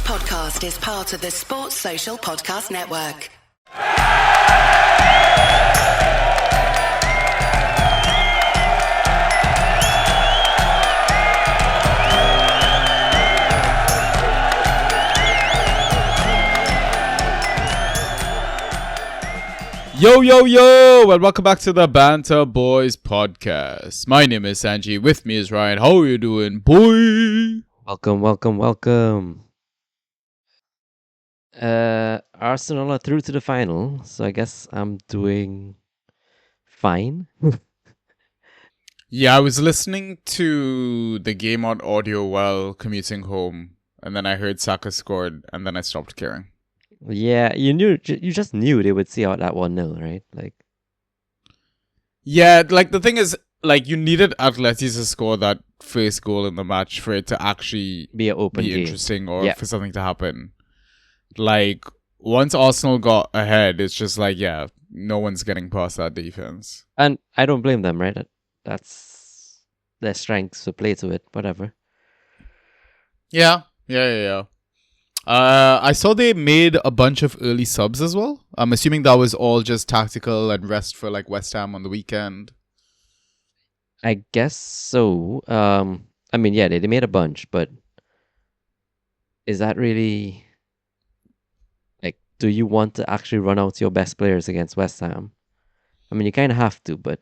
podcast is part of the Sports Social Podcast Network. Yo, yo, yo, and welcome back to the Banter Boys podcast. My name is Sanji. With me is Ryan. How are you doing, boy? Welcome. Arsenal are through to the final, so I guess I'm doing fine. Yeah, I was listening to the game on audio while commuting home, and then I heard Saka scored, and then I stopped caring. Yeah, you just knew they would see out that 1-0, right? Yeah, the thing is, you needed Atleti to score that first goal in the match for it to actually be an open game. Interesting, or for something to happen. Once Arsenal got ahead, it's just no one's getting past that defense. And I don't blame them, right? That's their strengths, so play to it, whatever. Yeah. I saw they made a bunch of early subs as well. I'm assuming that was all just tactical and rest for West Ham on the weekend. I guess so. They made a bunch, but is that really do you want to actually run out your best players against West Ham? I mean, you kind of have to, but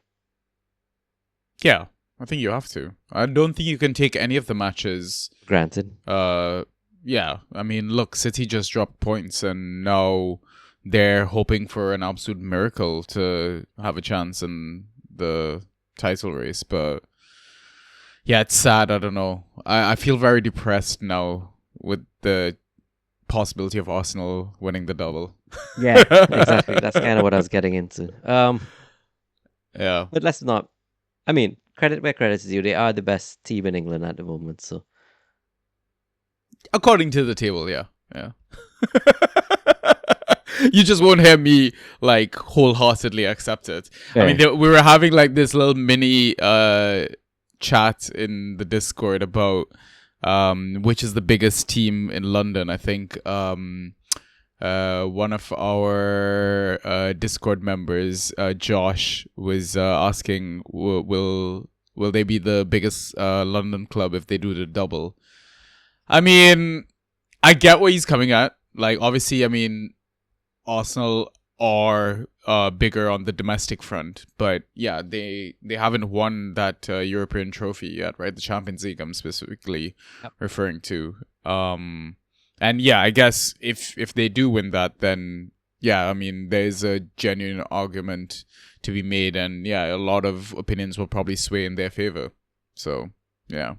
yeah, I think you have to. I don't think you can take any of the matches. Granted. Yeah, I mean, look, City just dropped points and now they're hoping for an absolute miracle to have a chance in the title race. But yeah, it's sad. I don't know. I feel very depressed now with the possibility of Arsenal winning the double. Yeah, exactly. That's kind of what I was getting into. Yeah. But let's not. I mean, credit where credit is due. They are the best team in England at the moment, so. According to the table, yeah. You just won't hear me wholeheartedly accept it. Yeah. I mean, we were having this little mini chat in the Discord about which is the biggest team in London. I think one of our Discord members, Josh, was asking, will they be the biggest London club if they do the double? I mean, I get what he's coming at. Obviously, I mean, Arsenal are bigger on the domestic front, but yeah, they haven't won that European trophy yet, right? The Champions League, I'm specifically referring to. And yeah, I guess if they do win that, then yeah, I mean, there's a genuine argument to be made, and yeah, a lot of opinions will probably sway in their favor. So yeah.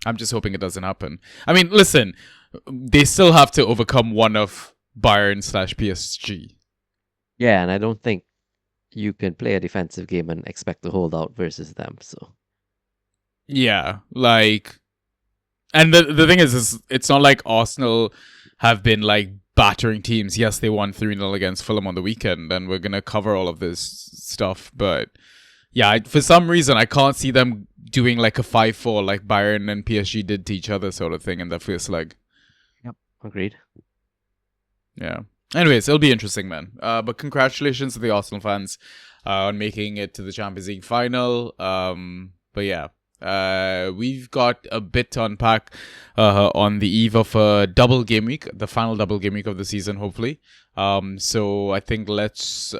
I'm just hoping it doesn't happen. I mean, listen, they still have to overcome one of Bayern/PSG. Yeah, and I don't think you can play a defensive game and expect to hold out versus them. So, yeah, and the thing is, it's not like Arsenal have been battering teams. Yes, they won 3-0 against Fulham on the weekend, and we're gonna cover all of this stuff, but. Yeah, for some reason, I can't see them doing a 5-4 like Bayern and PSG did to each other sort of thing in the first leg. Yep, agreed. Yeah. Anyways, it'll be interesting, man. But congratulations to the Arsenal fans on making it to the Champions League final. But yeah, we've got a bit to unpack on the eve of a double game week, the final double game week of the season, hopefully. So I think let's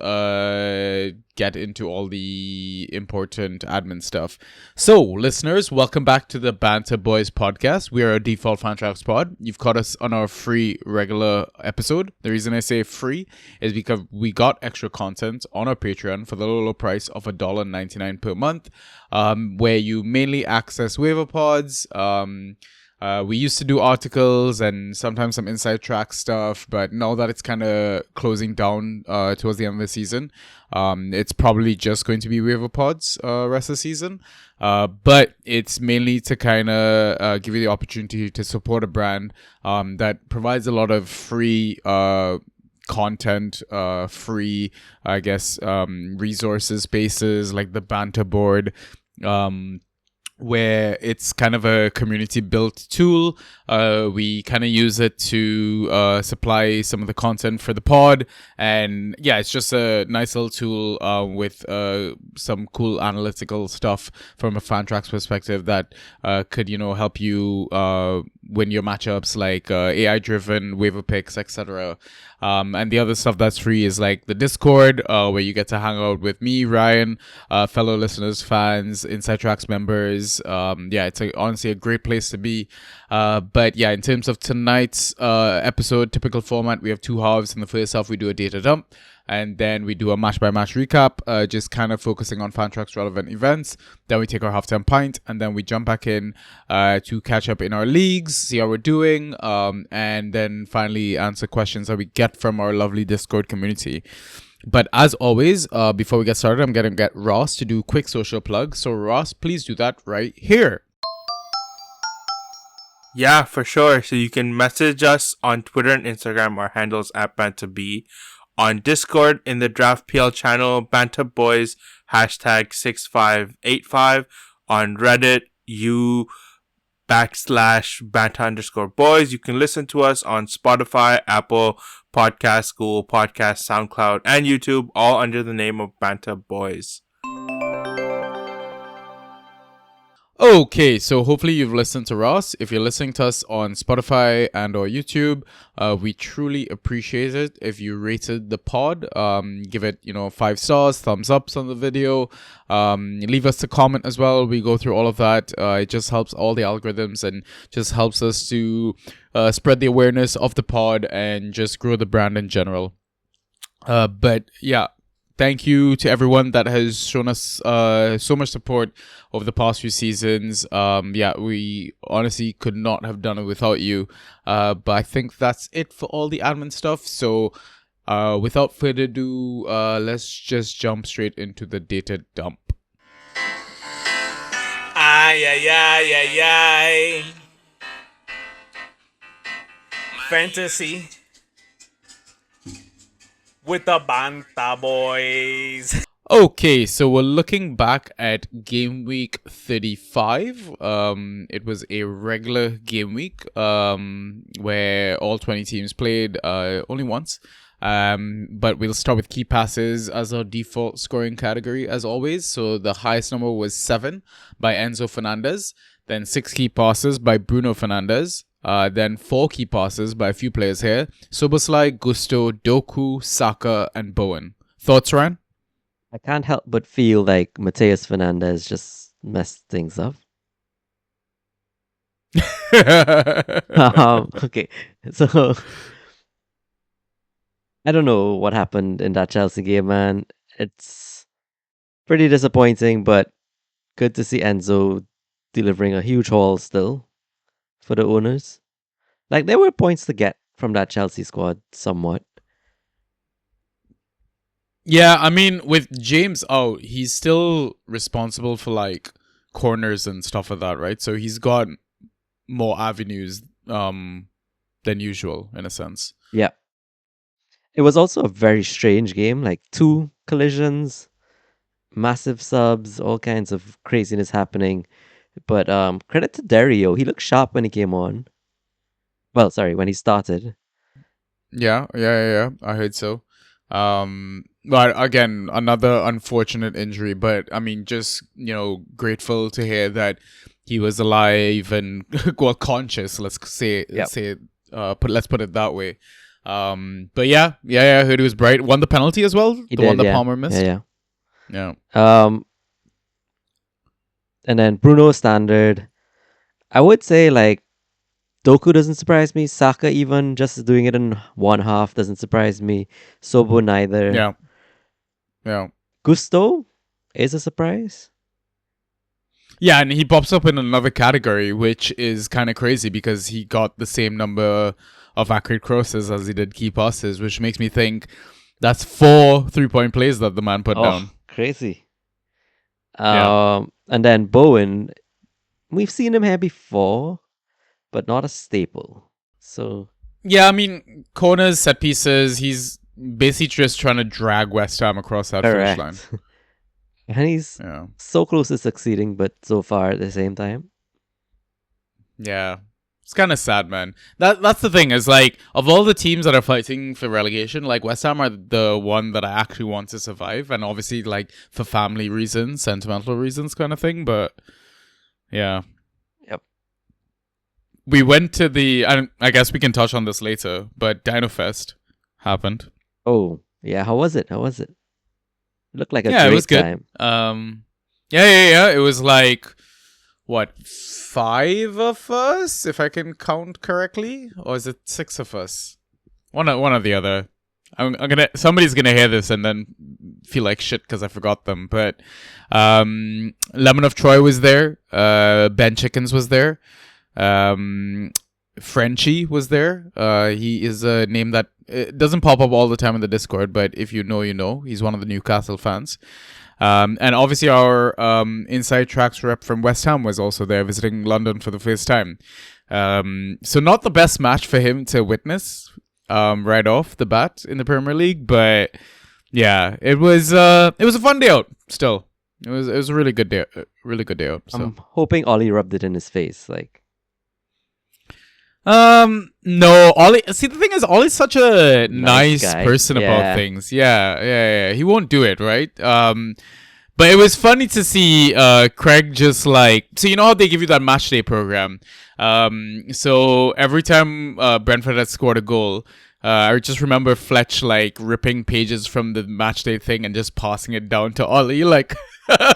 get into all the important admin stuff. So, listeners, welcome back to the Banter Boys podcast. We are a default fan tracks pod. You've caught us on our free regular episode. The reason I say free is because we got extra content on our Patreon for the low price of $1.99 per month, where you mainly access waiver pods. We used to do articles and sometimes some inside track stuff, but now that it's kind of closing down towards the end of the season, it's probably just going to be waiver pods rest of the season. But it's mainly to kind of give you the opportunity to support a brand that provides a lot of free content, free, resources, spaces like the banter board, where it's kind of a community built tool. We kind of use it to supply some of the content for the pod, and yeah, it's just a nice little tool with some cool analytical stuff from a Fantrax perspective that could help you win your matchups, like AI driven waiver picks, etc. And the other stuff that's free is like the Discord, where you get to hang out with me, Ryan, fellow listeners, fans, Inside Tracks members. Yeah, it's honestly a great place to be. But yeah, in terms of tonight's episode, typical format, we have two halves. In the first half, we do a data dump, and then we do a match-by-match recap, just kind of focusing on Fantrax relevant events. Then we take our halftime pint, and then we jump back in to catch up in our leagues, see how we're doing, and then finally answer questions that we get from our lovely Discord community. But as always, before we get started, I'm going to get Ross to do quick social plugs. So Ross, please do that right here. Yeah, for sure. So you can message us on Twitter and Instagram. Our handles at BantaB. On Discord in the Draft PL channel, Banta Boys #6585. On Reddit, /Banta_boys. You can listen to us on Spotify, Apple Podcasts, Google Podcasts, SoundCloud, and YouTube, all under the name of Banta Boys. Okay, so hopefully you've listened to Ross. If you're listening to us on Spotify and or YouTube, we truly appreciate it if you rated the pod. Give it 5 stars, thumbs ups on the video. Leave us a comment as well. We go through all of that. It just helps all the algorithms and just helps us to spread the awareness of the pod and just grow the brand in general. But yeah, thank you to everyone that has shown us so much support over the past few seasons. Yeah, we honestly could not have done it without you. But I think that's it for all the admin stuff. So without further ado, let's just jump straight into the data dump. Ay, ay, ay, ay, ay. Fantasy with the Banta Boys. Okay, so we're looking back at game week 35. It was a regular game week where all 20 teams played only once. But we'll start with key passes as our default scoring category as always. So the highest number was 7 by Enzo Fernandez, then 6 key passes by Bruno Fernandez, then 4 key passes by a few players here: Soboslai, Gusto, Doku, Saka, and Bowen. Thoughts, Ryan? I can't help but feel like Mateus Fernandez just messed things up. Okay, so I don't know what happened in that Chelsea game, man. It's pretty disappointing, but good to see Enzo delivering a huge haul still for the owners. Like, there were points to get from that Chelsea squad somewhat. Yeah, I mean, with James out, he's still responsible for like corners and stuff like that, right? So he's got more avenues than usual in a sense. Yeah. It was also a very strange game, like 2 collisions, massive subs, all kinds of craziness happening. But credit to Dario, he looked sharp when he came on. Well, sorry, when he started. Yeah, I heard so. But again, another unfortunate injury, but I mean, just, grateful to hear that he was alive and well, conscious, let's put it that way. But yeah, I heard he was bright. Won the penalty as well. He the did, one that yeah. Palmer missed. Yeah. Yeah. And then Bruno standard. I would say like Doku doesn't surprise me. Saka even just doing it in one half doesn't surprise me. Sobo neither. Yeah. Gusto is a surprise. Yeah, and he pops up in another category, which is kind of crazy because he got the same number of accurate crosses as he did key passes, which makes me think that's 4 3-point plays that the man put down. Crazy. And then Bowen, we've seen him here before, but not a staple. So yeah, I mean, corners, set pieces, he's basically just trying to drag West Ham across that finish line. And he's Yeah. so close to succeeding, but so far at the same time. Yeah. It's kind of sad, man. That's the thing, is like, of all the teams that are fighting for relegation, like West Ham are the one that I actually want to survive, and obviously like for family reasons, sentimental reasons kind of thing, but yeah. Yep. We went to I guess we can touch on this later, but Dino Fest happened. Oh, yeah. How was it? Looked like a Yeah, great it was good. time. Yeah. It was like, what, 5 of us, if I can count correctly, or is it 6 of us? One or the other. Somebody's gonna hear this and then feel like shit because I forgot them. But Lemon of Troy was there. Ben Chickens was there. Frenchie was there. He is a name that it doesn't pop up all the time in the Discord, but if you know, you know. He's one of the Newcastle fans. And obviously our Inside Tracks rep from West Ham was also there, visiting London for the first time. So not the best match for him to witness right off the bat in the Premier League, but yeah, it was a fun day out. Still, it was a really good day out. So. I'm hoping Ollie rubbed it in his face, like. No, Ollie. See, the thing is, Ollie's such a nice guy. person Yeah. about things. Yeah. He won't do it, right? But it was funny to see Craig just like, so you know how they give you that match day program. So every time Brentford had scored a goal, I just remember Fletch like ripping pages from the match day thing and just passing it down to Ollie like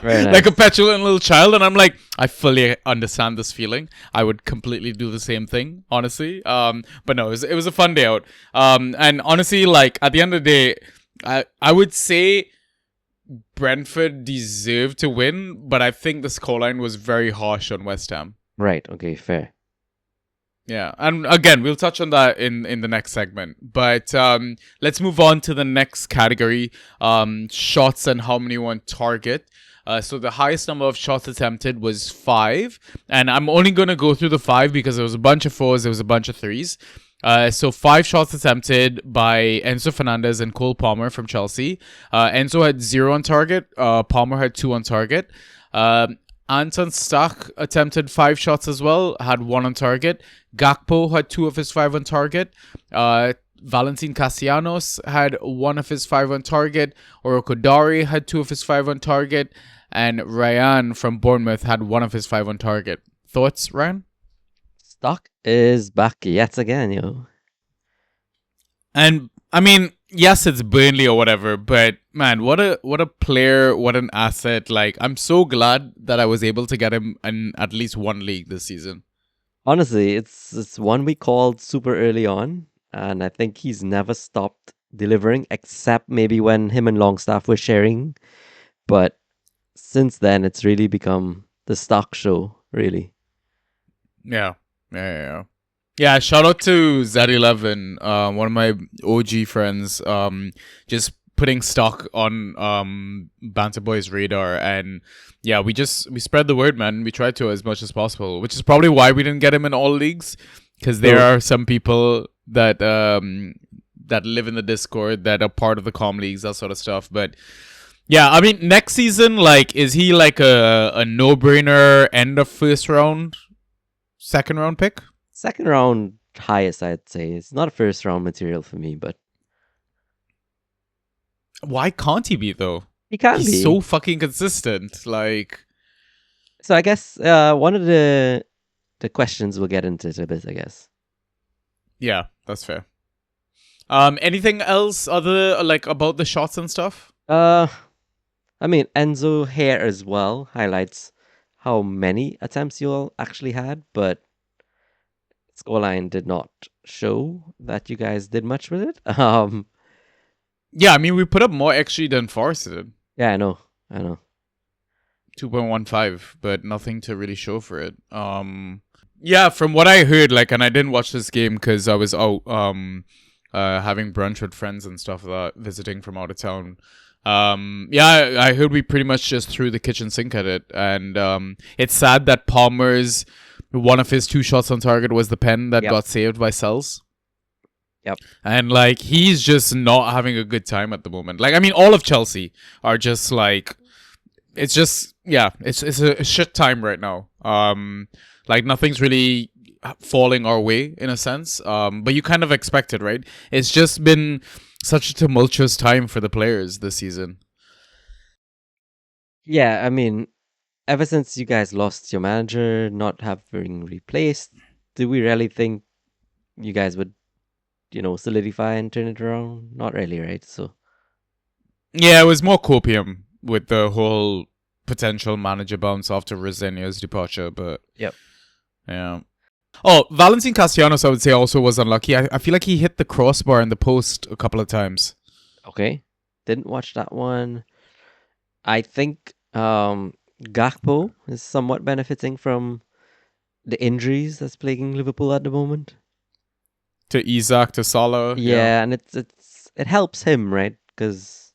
Very nice. like a petulant little child. And I'm like, I fully understand this feeling. I would completely do the same thing, honestly. But no, it was a fun day out. And honestly, like at the end of the day, I would say Brentford deserved to win, but I think the scoreline was very harsh on West Ham. Right. Okay. Fair. Yeah, and again, we'll touch on that in the next segment. But let's move on to the next category, shots and how many on target. So the highest number of shots attempted was 5. And I'm only going to go through the 5 because there was a bunch of 4s, there was a bunch of 3s. So 5 shots attempted by Enzo Fernandez and Cole Palmer from Chelsea. Enzo had 0 on target. Palmer had 2 on target. Anton Stach attempted 5 shots as well, had 1 on target. Gakpo had 2 of his 5 on target. Valentin Castellanos had 1 of his 5 on target. Orokodari had 2 of his 5 on target. And Ryan from Bournemouth had 1 of his 5 on target. Thoughts, Ryan? Stock is back yet again, yo. And I mean, yes, it's Burnley or whatever, but man, what a player, what an asset. Like, I'm so glad that I was able to get him in at least one league this season. Honestly, it's one we called super early on, and I think he's never stopped delivering, except maybe when him and Longstaff were sharing. But since then, it's really become the Stock show, really. Yeah. Yeah, shout out to Z11, one of my OG friends, just putting stock on Banter Boy's radar, and yeah, we spread the word, man. We tried to as much as possible, which is probably why we didn't get him in all leagues, because there are some people that that live in the Discord that are part of the comm leagues, that sort of stuff. But yeah, I mean, next season, like, is he like a no-brainer end of first round, second round pick? Second round highest, I'd say. It's not a first round material for me, but Why can't he be, though? he can He's be. so fucking consistent. Like, So I guess one of the questions we'll get into it a bit, I guess. yeah, that's fair. Anything else other like about the shots and stuff? I mean, Enzo here as well highlights how many attempts you all actually had, but scoreline did not show that you guys did much with it. Yeah, I mean, we put up more XG than Forest did. Yeah, I know. 2.15, but nothing to really show for it. Yeah, from what I heard, like, and I didn't watch this game because I was out having brunch with friends and stuff like that, visiting from out of town. Yeah, I heard we pretty much just threw the kitchen sink at it, and it's sad that Palmer's one of his 2 shots on target was the pen that got saved by Sells. Yep. And like, he's just not having a good time at the moment. Like, I mean, all of Chelsea are just like, it's just it's a shit time right now. Like nothing's really falling our way in a sense. But you kind of expect it, right? It's just been such a tumultuous time for the players this season. Yeah, I mean, ever since you guys lost your manager, not having replaced, do we really think you guys would, solidify and turn it around? Not really, right? So, Yeah, it was more copium with the whole potential manager bounce after Resenio's departure, but Yep. Yeah. Oh, Valentin Castellanos, I would say, also was unlucky. I feel like he hit the crossbar in the post a couple of times. Okay. Didn't watch that one. I think Gakpo is somewhat benefiting from the injuries that's plaguing Liverpool at the moment. To Isaac, to Salah. Yeah, and it helps him, right? Because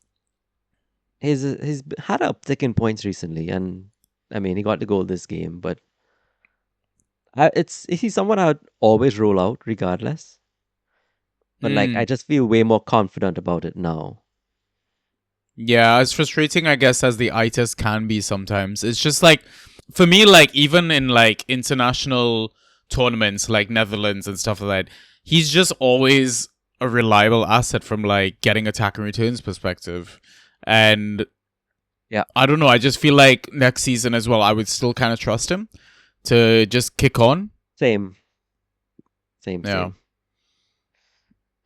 he's had an uptick in points recently, and I mean he got the goal this game, but he's someone I would always roll out regardless. But like I just feel way more confident about it now. Yeah, as frustrating, I guess, as the eye test can be sometimes. It's just like, for me, like, even in like international tournaments like Netherlands and stuff like that, he's just always a reliable asset from like getting attack and returns perspective. And yeah, I don't know, I just feel like next season as well, I would still kind of trust him to just kick on. Same. Yeah.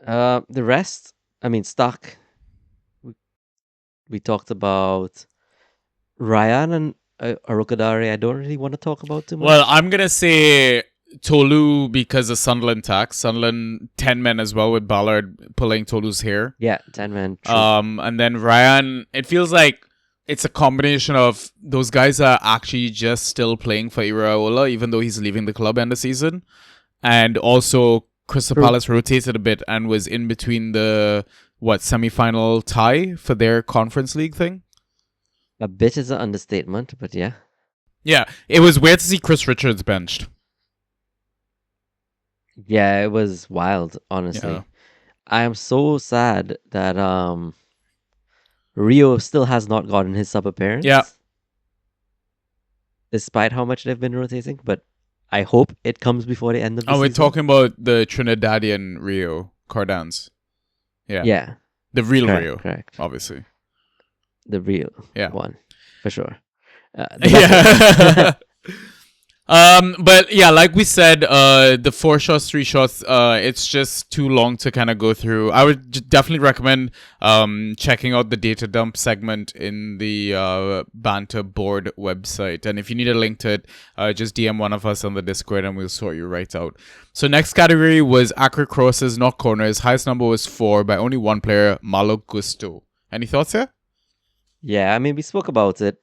The rest, I mean, Stock. We talked about Ryan and Arukadari. I don't really want to talk about too much. Well, I'm going to say Tolu because of Sunderland tax. Sunderland 10 men as well with Ballard pulling Tolu's hair. Yeah, 10 men. True. And then Ryan, it feels like it's a combination of those guys are actually just still playing for Iraola, even though he's leaving the club end of season. And also Crystal Palace rotated a bit and was in between the semi-final tie for their Conference League thing. A bit is an understatement, but yeah. Yeah, it was weird to see Chris Richards benched. Yeah, it was wild, honestly. Yeah. I am so sad that Rio still has not gotten his sub appearance. Yeah. Despite how much they've been rotating, but I hope it comes before the end of the season. We're talking about the Trinidadian Rio Cardans. Yeah. Yeah. The real correct, Rio. Correct. Obviously. The real Yeah. one. For sure. Yeah. But yeah, like we said, the 4 shots, 3 shots, it's just too long to kind of go through. I would definitely recommend checking out the data dump segment in the Banter board website. And if you need a link to it, just DM one of us on the Discord and we'll sort you right out. So next category was accurate crosses, not corners. Highest number was 4 by only one player, Malo Gusto. Any thoughts here? Yeah, I mean, we spoke about it.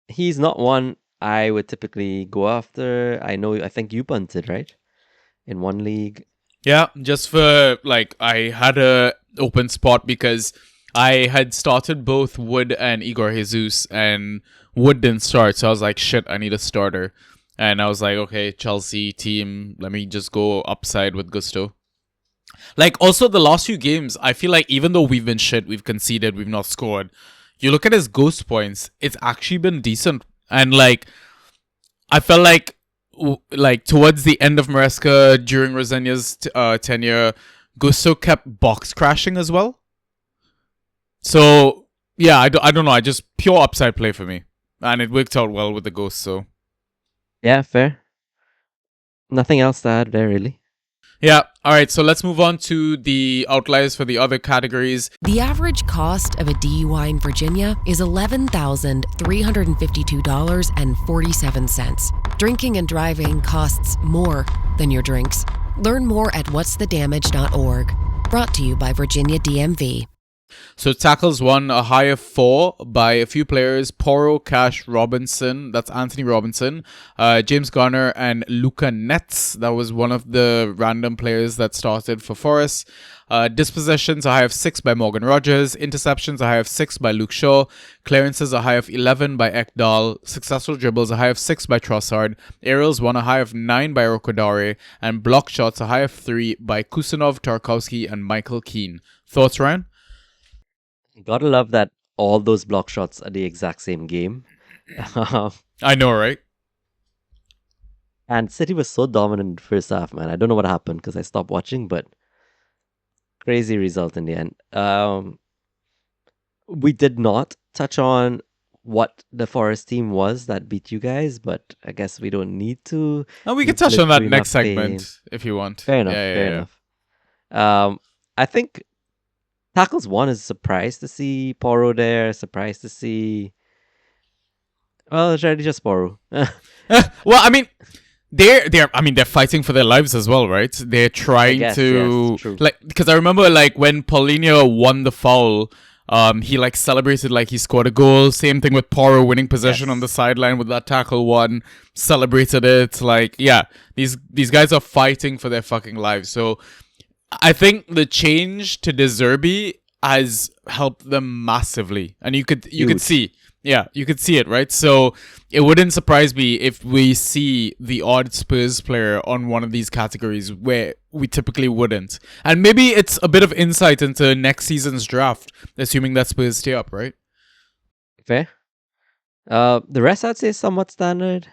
He's not one I would typically go after. I think you punted, right? In one league. Yeah, just for, like, I had a open spot because I had started both Wood and Igor Jesus, and Wood didn't start, so I was like, shit, I need a starter. And I was like, okay, Chelsea team, let me just go upside with Gusto. Like, also, the last few games, I feel like even though we've been shit, we've conceded, we've not scored, you look at his ghost points, it's actually been decent. And, like, I felt like towards the end of Maresca, during Rosenia's tenure, Gusto kept box crashing as well. So, yeah, I don't know. I just pure upside play for me. And it worked out well with the Ghost, so. Yeah, fair. Nothing else to add there, really. Yeah, alright, so let's move on to the outliers for the other categories. The average cost of a DUI in Virginia is $11,352.47. Drinking and driving costs more than your drinks. Learn more at whatsthedamage.org. Brought to you by Virginia DMV. So tackles won a high of 4 by a few players: Porro, Cash, Robinson, that's Anthony Robinson, James Garner, and Luca Netz. That was one of the random players that started for Forest. Dispossessions a high of 6 by Morgan Rogers. Interceptions a high of 6 by Luke Shaw. Clearances a high of 11 by Ekdal. Successful dribbles a high of 6 by Trossard. Aerials won a high of 9 by Rokodare. And block shots a high of 3 by Kusanov, Tarkowski, and Michael Keane. Thoughts, Ryan? Gotta love that all those block shots are the exact same game. Um, I know, right? and City was so dominant in the first half, man. I don't know what happened because I stopped watching, but crazy result in the end. We did not touch on what the Forest team was that beat you guys, but I guess we don't need to. And we can You've touch lived on that through next enough pain. segment if you want. Fair enough. Yeah, Fair yeah. enough. I think tackles one is surprised to see Poro there. Surprised to see. Well, it's really just Poro. Well, I mean, they're fighting for their lives as well, right? They're trying guess, to yes, true. like, because I remember like when Paulinho won the foul, he like celebrated like he scored a goal. Same thing with Poro winning possession on the sideline with that tackle one, celebrated it. Like, yeah, these guys are fighting for their fucking lives. So I think the change to De Zerbi has helped them massively, and you could see. Yeah, you could see it, right? So it wouldn't surprise me if we see the odd Spurs player on one of these categories where we typically wouldn't. And maybe it's a bit of insight into next season's draft, assuming that Spurs stay up, right? Fair. The rest I'd say is somewhat standard.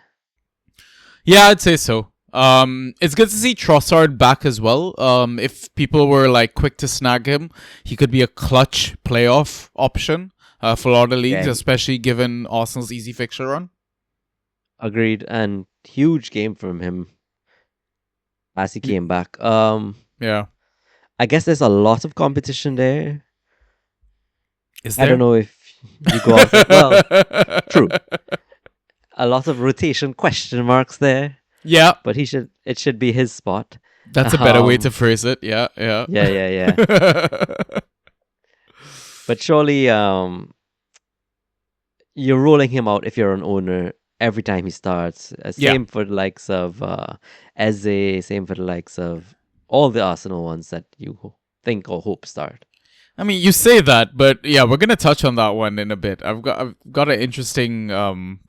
Yeah, I'd say so. It's good to see Trossard back as well. If people were like quick to snag him, he could be a clutch playoff option. For a lot of leagues, especially given Arsenal's easy fixture run. Agreed, and huge game from him as he came back. Yeah. I guess there's a lot of competition there. Is there? I don't know if you go out. Well, true. A lot of rotation question marks there, Yeah. but it should be his spot. That's a better way to phrase it. Yeah. Yeah. But surely, you're rolling him out if you're an owner every time he starts. Same for the likes of Eze. Same for the likes of all the Arsenal ones that you think or hope start. I mean, you say that, but yeah, we're gonna touch on that one in a bit. I've got an interesting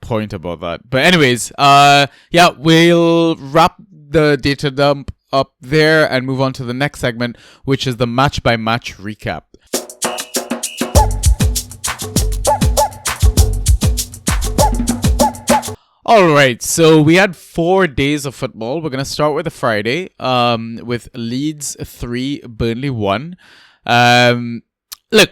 point about that. But anyways, yeah, we'll wrap the data dump up there and move on to the next segment, which is the match by match recap. All right, so we had 4 days of football. We're gonna start with a Friday, with Leeds 3, Burnley 1. Look,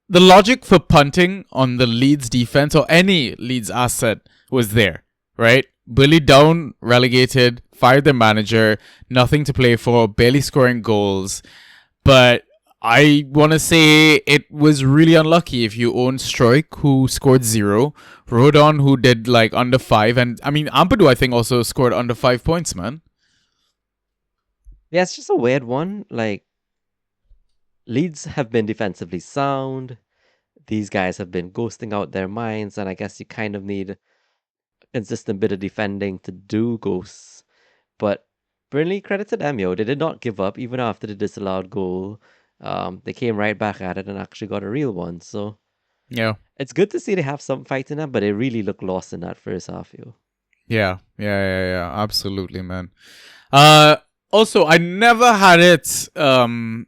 the logic for punting on the Leeds defense or any Leeds asset was there, right? Burnley down, relegated, fired their manager, nothing to play for, barely scoring goals. But I want to say it was really unlucky if you own Stroik, who scored 0, Rodon, who did like under 5, and I mean, Ampadu, I think, also scored under 5 points, man. Yeah, it's just a weird one. Like, Leeds have been defensively sound. These guys have been ghosting out their minds, and I guess you kind of need a consistent bit of defending to do ghosts. But Burnley, credit to them, yo. They did not give up even after the disallowed goal. They came right back at it and actually got a real one. So Yeah. it's good to see they have some fight in them, but they really look lost in that first half, yo. Yeah. Absolutely, man. Also, I never had it, and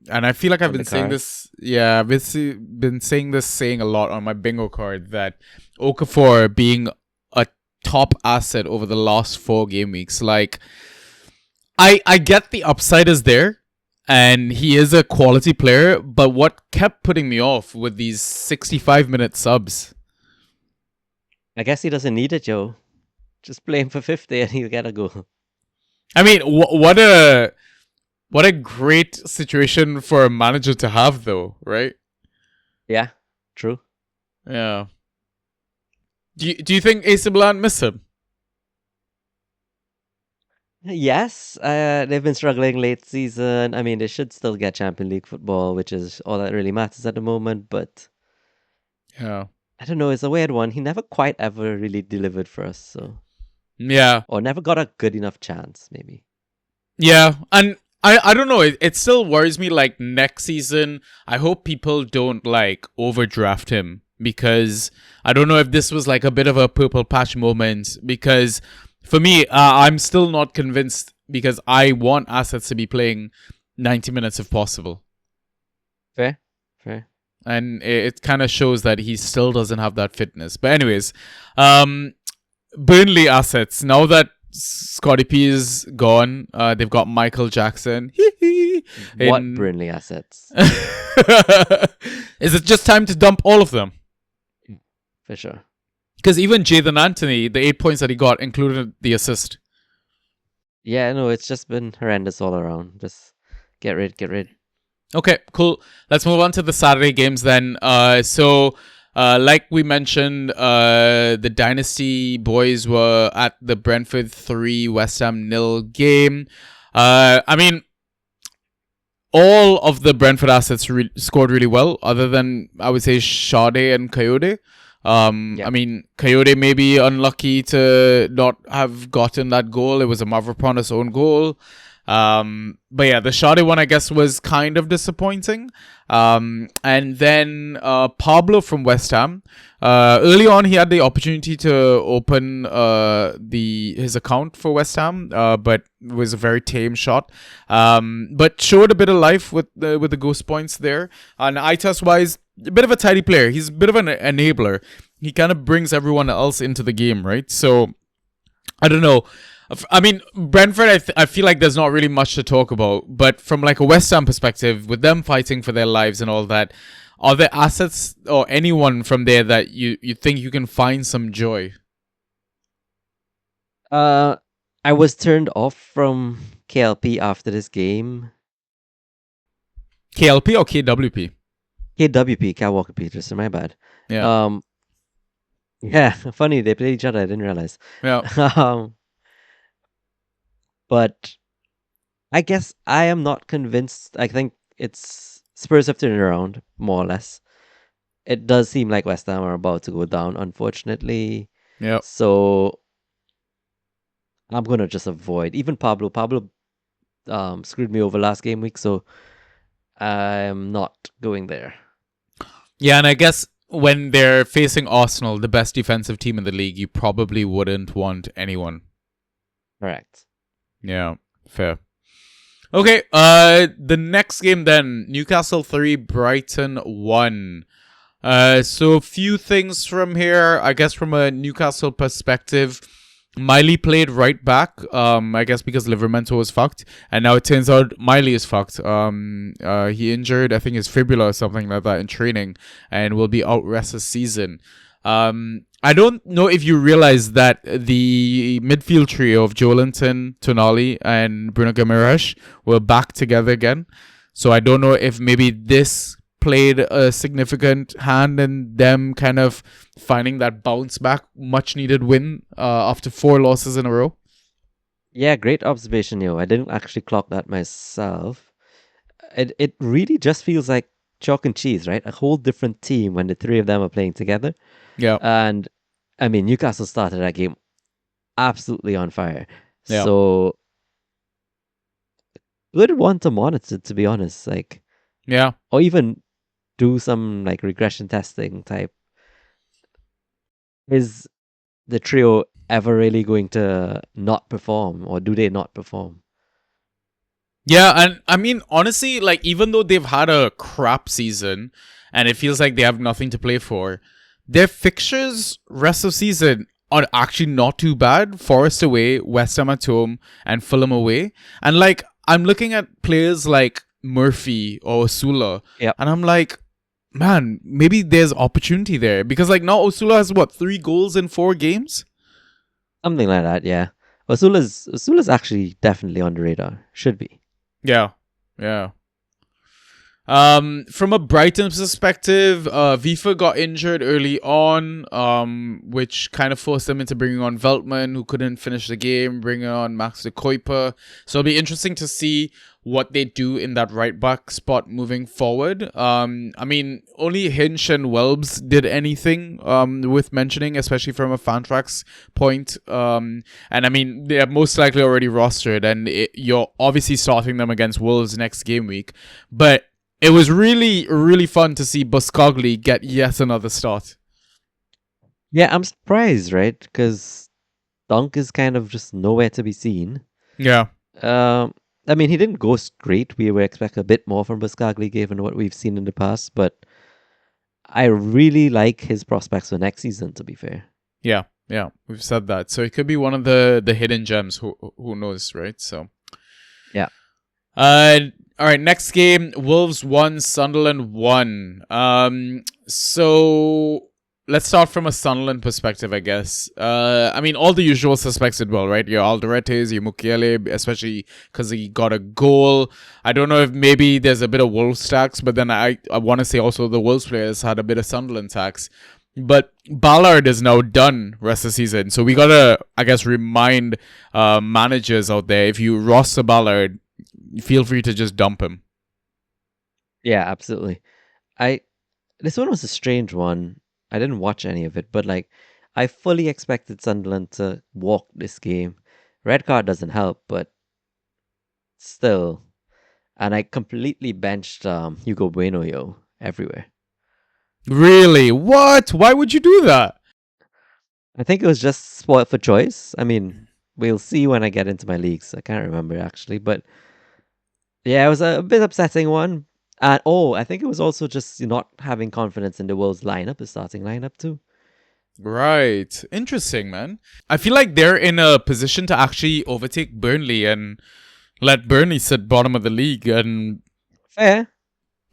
I feel like I've been saying this. Yeah, I've been saying this saying a lot on my bingo card that Okafor being a top asset over the last 4 game weeks. Like, I get the upside is there, and he is a quality player, but what kept putting me off with these 65-minute subs? I guess he doesn't need it, yo. Just play him for 50 and he'll get a goal. I mean, what a great situation for a manager to have, though, right? Yeah, true. Yeah. Do you think AC Milan miss him? Yes, they've been struggling late season. I mean, they should still get Champions League football, which is all that really matters at the moment. But Yeah. I don't know, it's a weird one. He never quite ever really delivered for us, so Yeah. or never got a good enough chance, maybe. Yeah. And I don't know. It still worries me. Like, next season, I hope people don't like overdraft him, because I don't know if this was like a bit of a purple patch moment. Because for me, I'm still not convinced, because I want assets to be playing 90 minutes if possible. Fair. and it kind of shows that he still doesn't have that fitness. But anyways, Burnley assets. Now that Scotty P is gone, they've got Michael Jackson. What Burnley assets? Is it just time to dump all of them? For sure. Because even Jadon Anthony, the 8 points that he got included the assist. Yeah, no, it's just been horrendous all around. Just get rid. Okay, cool. Let's move on to the Saturday games then. Like we mentioned, the Dynasty boys were at the Brentford 3, West Ham 0 game. I mean, all of the Brentford assets scored really well, other than, I would say, Sade and Coyote. I mean, Coyote may be unlucky to not have gotten that goal. It was a Mavropanos' own goal. But yeah, the Sade one, I guess, was kind of disappointing. And then Pablo from West Ham. Early on, he had the opportunity to open his account for West Ham, but it was a very tame shot. But showed a bit of life with the ghost points there. And eye test wise, a bit of a tidy player. He's a bit of an enabler. He kind of brings everyone else into the game, right? So I don't know. I mean, Brentford, I feel like there's not really much to talk about. But from like a West Ham perspective, with them fighting for their lives and all that, are there assets or anyone from there that you think you can find some joy? I was turned off from KLP after this game. KLP or KWP? KWP, Cal Walker Peters, my bad. Yeah. Yeah, funny, they played each other, I didn't realize. Yeah. But I guess I am not convinced. I think Spurs have turned around, more or less. It does seem like West Ham are about to go down, unfortunately. Yeah. So I'm gonna just avoid even Pablo. Pablo screwed me over last game week, so I'm not going there. Yeah, and I guess when they're facing Arsenal, the best defensive team in the league, you probably wouldn't want anyone. Correct. Yeah, fair. Okay, the next game then, Newcastle 3, Brighton 1. So a few things from here, I guess from a Newcastle perspective. Miley played right back, I guess because Livermore was fucked, and now it turns out Miley is fucked. He injured, I think his fibula or something like that in training, and will be out rest of the season. I don't know if you realize that the midfield trio of Joelinton, Tonali, and Bruno Guimaraes were back together again. So I don't know if maybe this played a significant hand in them kind of finding that bounce back, much needed win after 4 losses in a row. Yeah, great observation, yo. I didn't actually clock that myself. It really just feels like chalk and cheese, right? A whole different team when the three of them are playing together. Yeah. And I mean, Newcastle started that game absolutely on fire. Yeah. So good one to monitor, to be honest. Like, Yeah. or even do some like regression testing type. Is the trio ever really going to not perform, or do they not perform? Yeah, and I mean, honestly, like, even though they've had a crap season and it feels like they have nothing to play for, their fixtures rest of season are actually not too bad. Forest away, West Ham at home, and Fulham away. And like, I'm looking at players like Murphy or Osula, Yep. and I'm like, man, maybe there's opportunity there. Because like now Osula has 3 goals in 4 games? Something like that, yeah. Osula's actually definitely on the radar. Should be. Yeah. From a Brighton perspective, Vifa got injured early on, which kind of forced them into bringing on Veltman, who couldn't finish the game, bringing on Max de Kuiper. So it'll be interesting to see what they do in that right back spot moving forward. I mean, only Hinch and Welbs did anything worth mentioning, especially from a Fantrax point. And I mean, they are most likely already rostered, and you're obviously starting them against Wolves next game week. But it was really, really fun to see Buscagli get yet another start. Yeah, I'm surprised, right? Because Dunk is kind of just nowhere to be seen. Yeah. I mean, he didn't go great. We were expecting a bit more from Buscagli given what we've seen in the past, but I really like his prospects for next season, to be fair. Yeah, we've said that. So it could be one of the hidden gems. Who knows, right? So Yeah. All right. Next game: Wolves 1, Sunderland 1. So let's start from a Sunderland perspective, I guess. I mean, all the usual suspects did well, right? Your Alderetes, your Mukiele, especially because he got a goal. I don't know if maybe there's a bit of Wolves tax, but then I want to say also the Wolves players had a bit of Sunderland tax. But Ballard is now done rest of the season. So we got to, I guess, remind managers out there, if you roster Ballard, feel free to just dump him. Yeah, absolutely. This one was a strange one. I didn't watch any of it, but like I fully expected Sunderland to walk this game. Red card doesn't help, but still. And I completely benched Hugo Bueno everywhere. Really? What? Why would you do that? I think it was just spoiled for choice. I mean, we'll see when I get into my leagues. I can't remember actually, but yeah, it was a bit upsetting one. And I think it was also just not having confidence in the Wolves lineup, the starting lineup too. Right. Interesting, man. I feel like they're in a position to actually overtake Burnley and let Burnley sit bottom of the league. And Fair.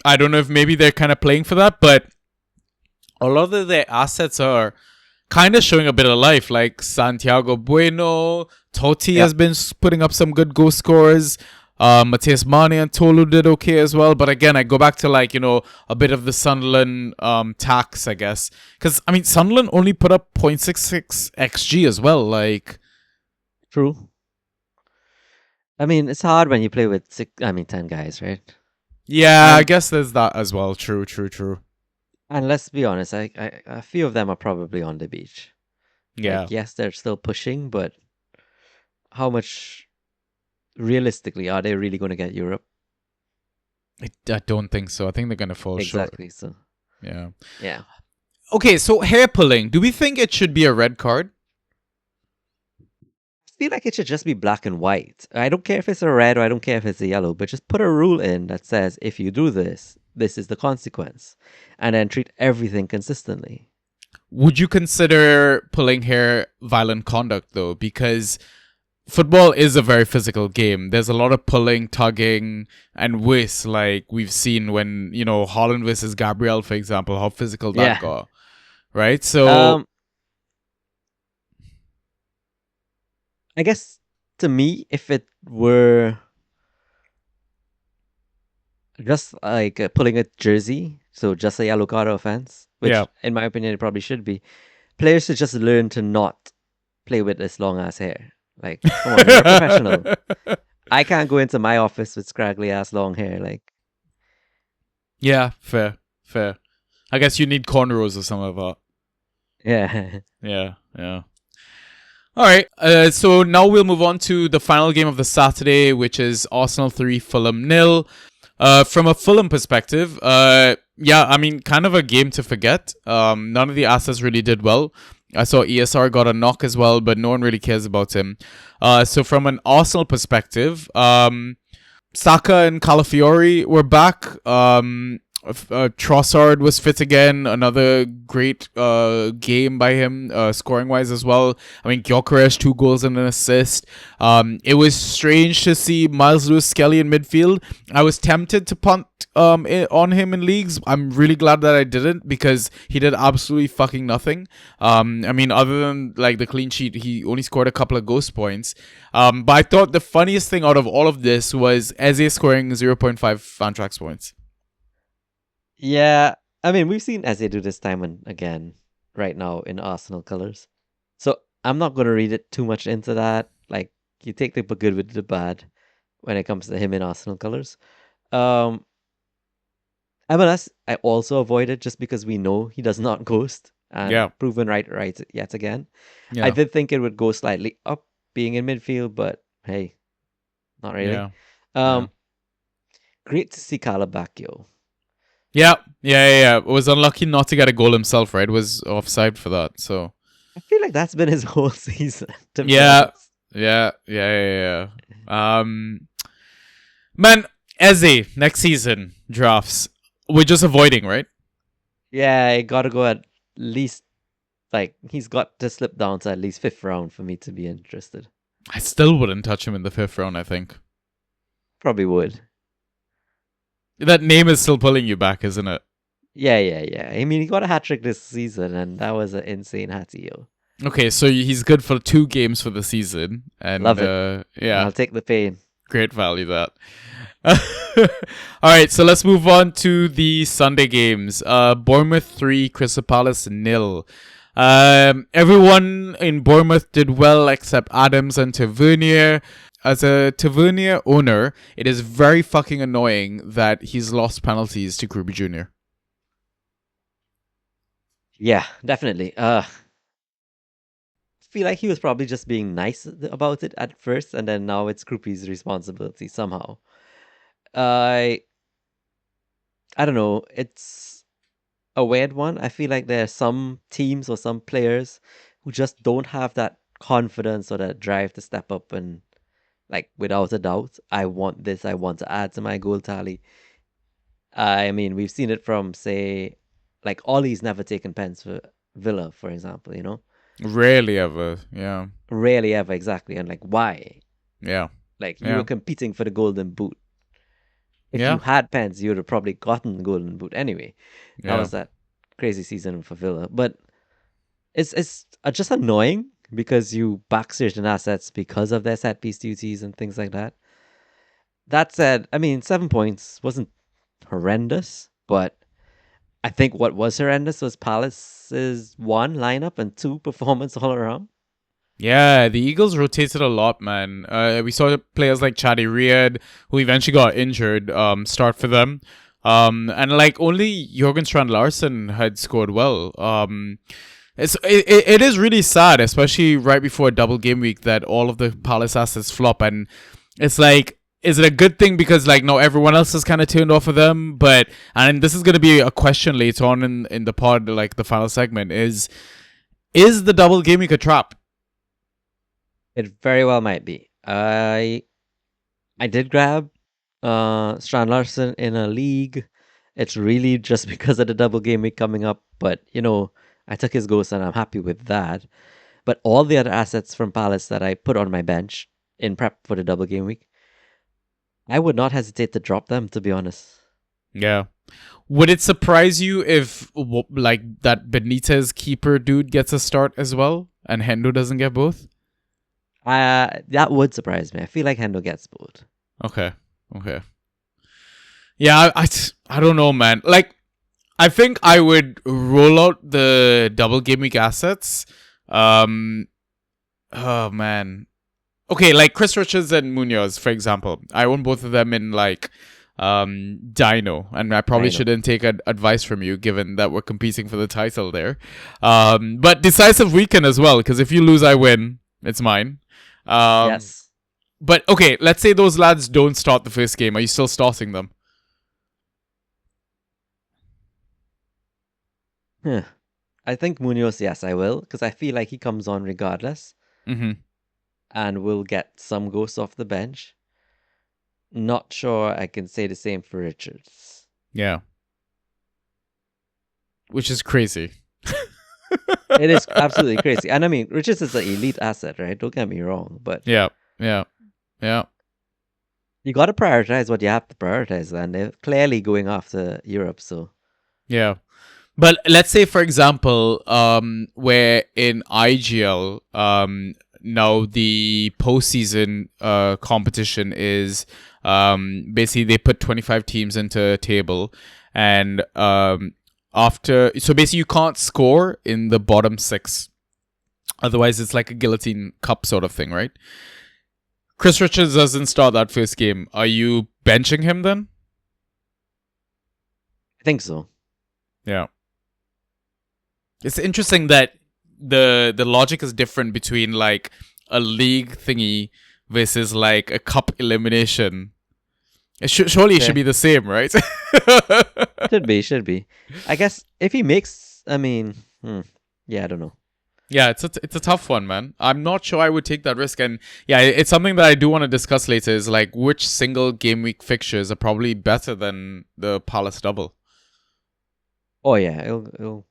I don't know if maybe they're kind of playing for that, but a lot of their assets are kind of showing a bit of life. Like Santiago Bueno, Totti has been putting up some good goal scores. Matthias Mane and Tolu did okay as well. But again, I go back to a bit of the Sunderland tax, I guess. Because, I mean, Sunderland only put up 0.66 XG as well. True. I mean, it's hard when you play with 10 guys, right? Yeah, I guess there's that as well. True. And let's be honest, a few of them are probably on the beach. Yeah. Like, yes, they're still pushing, but how much realistically are they really going to get Europe? I don't think so. I think they're going to fall short. Exactly. So, yeah. Okay, so hair pulling. Do we think it should be a red card? I feel like it should just be black and white. I don't care if it's a red or I don't care if it's a yellow, but just put a rule in that says if you do this, this is the consequence. And then treat everything consistently. Would you consider pulling hair violent conduct though? Because football is a very physical game. There's a lot of pulling, tugging, and whist, like we've seen when, Holland versus Gabriel, for example, how physical that got. Right? So I guess to me, if it were just like pulling a jersey, so just a yellow card offense, which in my opinion it probably should be, players should just learn to not play with this long ass hair. Like, come on, you're a professional. I can't go into my office with scraggly ass long hair. Like, yeah, fair. I guess you need cornrows or something like that. Yeah. All right, so now we'll move on to the final game of the Saturday, which is Arsenal 3, Fulham 0. From a Fulham perspective, I mean, kind of a game to forget. None of the assets really did well. I saw ESR got a knock as well, but no one really cares about him. So from an Arsenal perspective, Saka and Calafiori were back. Trossard was fit again. Another great game by him, scoring wise as well. I mean, Gyökeres 2 goals and an assist. It was strange to see Miles Lewis-Skelly in midfield. I was tempted to punt on him in leagues. I'm really glad that I didn't because he did absolutely fucking nothing. I mean, other than like the clean sheet, he only scored a couple of ghost points. But I thought the funniest thing out of all of this was Eze scoring 0.5 Fantrax points. yeah, I mean, we've seen Eze do this time and again right now in Arsenal colours. So I'm not going to read it too much into that. Like, you take the good with the bad when it comes to him in Arsenal colours. MLS, I also avoided just because we know he does not ghost. And proven right yet again. Yeah. I did think it would go slightly up being in midfield, but hey, not really. Great to see Kala back, yo. Yeah. It was unlucky not to get a goal himself, right? It was offside for that, so. I feel like that's been his whole season. Yeah. Man, Eze, next season, drafts. We're just avoiding, right? Yeah, I gotta go at least, like, he's got to slip down to at least 5th round for me to be interested. I still wouldn't touch him in the 5th round, I think. Probably would. That name is still pulling you back, isn't it? Yeah. I mean, he got a hat trick this season, and that was an insane hattie, yo. Okay, so he's good for 2 games for the season. And Love it. yeah, I'll take the pain. great value that. All right, so let's move on to the Sunday games. Bournemouth 3, Crystal Palace 0. Everyone in Bournemouth did well except Adams and Tavernier. As a Tavernier owner, it is very fucking annoying that he's lost penalties to Kruby Jr. Yeah, definitely. Feel like he was probably just being nice about it at first, and then now it's Krupi's responsibility somehow. I don't know. It's a weird one. I feel like there are some teams or some players who just don't have that confidence or that drive to step up and, like, without a doubt, I want this. I want to add to my goal tally. I mean, we've seen it from, say, like, Ollie's never taken pens for Villa, for example, you know? Rarely ever, yeah. Rarely ever, exactly. And, like, why? Yeah. Like, you Yeah. were competing for the Golden Boot. If Yeah. you had pens, you would have probably gotten the Golden Boot anyway. That Yeah. was that crazy season for Villa. But it's just annoying because you back certain assets because of their set piece duties and things like that. That said, I mean, 7 points wasn't horrendous, but I think what was horrendous was Palace's 1 lineup and 2 performance all around. Yeah, the Eagles rotated a lot, man. We saw players like Chadi Riyad, who eventually got injured, start for them. And like only Jurgen Strand Larsen had scored well. It is really sad, especially right before a double game week, that all of the Palace assets flop. And it's like, is it a good thing because like no everyone else is kind of turned off of them? And this is going to be a question later on in the pod, like the final segment, is the double game week a trap? It very well might be. I did grab Strand Larsen in a league. It's really just because of the double game week coming up, but you know, I took his ghost and I'm happy with that. But all the other assets from Palace that I put on my bench in prep for the double game week, I would not hesitate to drop them, to be honest. Yeah. Would it surprise you if like that Benitez keeper dude gets a start as well and Hendo doesn't get both? That would surprise me. I feel like Hendo gets both. Okay. Yeah, I don't know, man. Like, I think I would roll out the double game week assets. Oh man. Okay, like Chris Richards and Munoz, for example. I own both of them in like Dino, and I probably Dino. shouldn't take advice from you given that we're competing for the title there. But decisive weekend as well, because if you lose, I win. It's mine. Yes. But okay, let's say those lads don't start the first game. Are you still starting them? I think Munoz, yes, I will, because I feel like he comes on regardless Mm-hmm. and will get some ghosts off the bench. Not sure I can say the same for Richards. Yeah. Which is crazy. It is absolutely crazy. And I mean, Richards is an elite asset, right? Don't get me wrong. But Yeah. you got to prioritize what you have to prioritize. And they're clearly going after Europe. So Yeah. But let's say, for example, where in IGL, now the postseason competition is basically they put 25 teams into a table, and so basically you can't score in the bottom 6. Otherwise, it's like a guillotine cup sort of thing, right? Chris Richards doesn't start that first game. Are you benching him then? I think so. Yeah. It's interesting that the logic is different between like a league thingy versus like a cup elimination. Surely it should be the same, right? Should be. I guess if he makes, I mean, yeah, I don't know. Yeah, it's a tough one, man. I'm not sure I would take that risk, and yeah, it's something that I do want to discuss later. Is like which single game week fixtures are probably better than the Palace double. Oh yeah,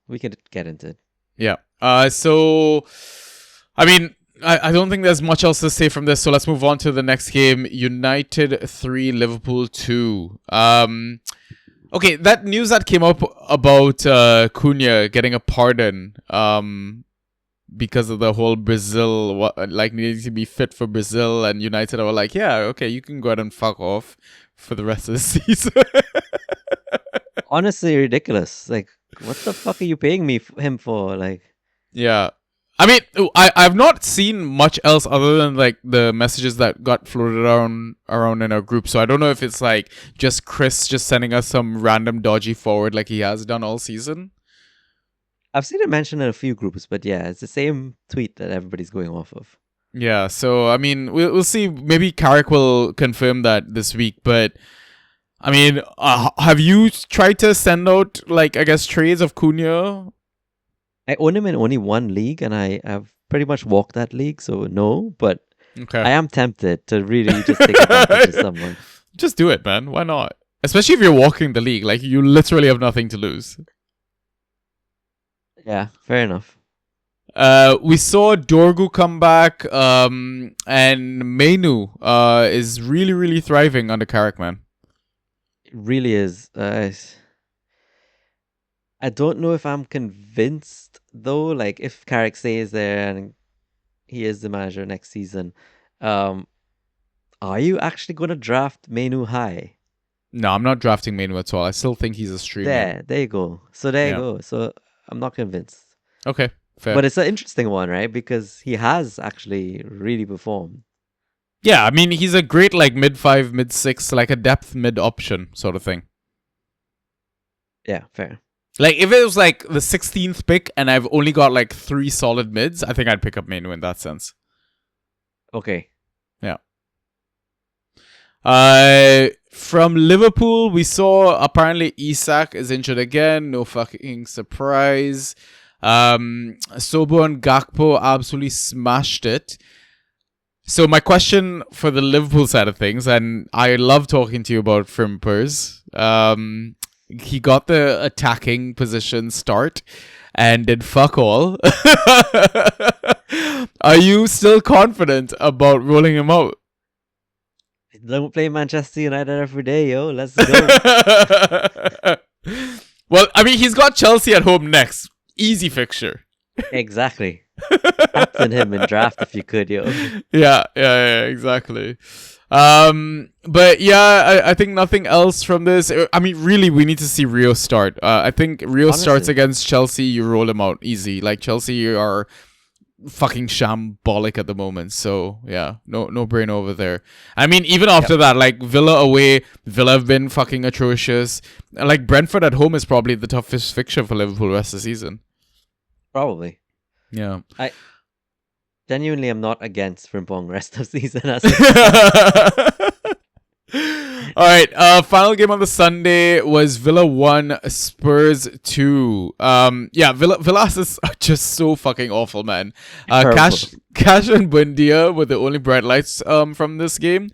we could get into it. Yeah. So, I mean, I don't think there's much else to say from this. So let's move on to the next game. United 3, Liverpool 2. Okay, that news that came up about Cunha getting a pardon because of the whole Brazil, like needing to be fit for Brazil, and United were like, yeah, okay, you can go ahead and fuck off for the rest of the season. Honestly, ridiculous. Like, what the fuck are you paying him for? Like, Yeah. I mean, I've not seen much else other than like the messages that got floated around in our group. So I don't know if it's like just Chris just sending us some random dodgy forward like he has done all season. I've seen it mentioned in a few groups, but yeah, it's the same tweet that everybody's going off of. Yeah, so I mean, we'll see. Maybe Carrick will confirm that this week, but I mean, have you tried to send out like I guess trades of Cunha? I own him in only one league, and I have pretty much walked that league, so no. But Okay, I am tempted to really just take advantage of someone. just do it, man. Why not? Especially if you're walking the league, like you literally have nothing to lose. Yeah, fair enough. We saw Dorgu come back, and Mainu is really, really thriving under Carrick, man. It really is. I don't know if I'm convinced though. Like, if Carrick stays there and he is the manager next season, are you actually going to draft Mainu high? No, I'm not drafting Mainu at all. I still think he's a streamer. There you go. So there Yeah. you go. So I'm not convinced. Okay, fair. But it's an interesting one, right? Because he has actually really performed. Yeah, I mean, he's a great like mid-5, mid-6, like a depth mid option sort of thing. Yeah, fair. Like if it was like the 16th pick and I've only got like 3 solid mids, I think I'd pick up Mainu in that sense. Okay. Yeah. From Liverpool, we saw apparently Isak is injured again. No fucking surprise. Sobo and Gakpo absolutely smashed it. So my question for the Liverpool side of things, and I love talking to you about Frimpers. He got the attacking position start and did fuck all. Are you still confident about rolling him out? Don't play Manchester United every day, yo. Let's go. Well, I mean, he's got Chelsea at home next. Easy fixture. Exactly. Captain him in draft if you could, yo. Yeah, exactly. But yeah, I think nothing else from this. I mean, really, we need to see Rio start. I think Rio Honestly. starts against Chelsea, you roll him out easy. Like Chelsea are fucking shambolic at the moment. So yeah, no brain over there. I mean, even after that, like Villa away, Villa have been fucking atrocious. Like Brentford at home is probably the toughest fixture for Liverpool rest of the season. Probably. Yeah. Genuinely, I'm not against Frimpong rest of season. All right. Final game on the Sunday was Villa 1, Spurs 2. Yeah, Villa is just so fucking awful, man. Cash and Buendia were the only bright lights from this game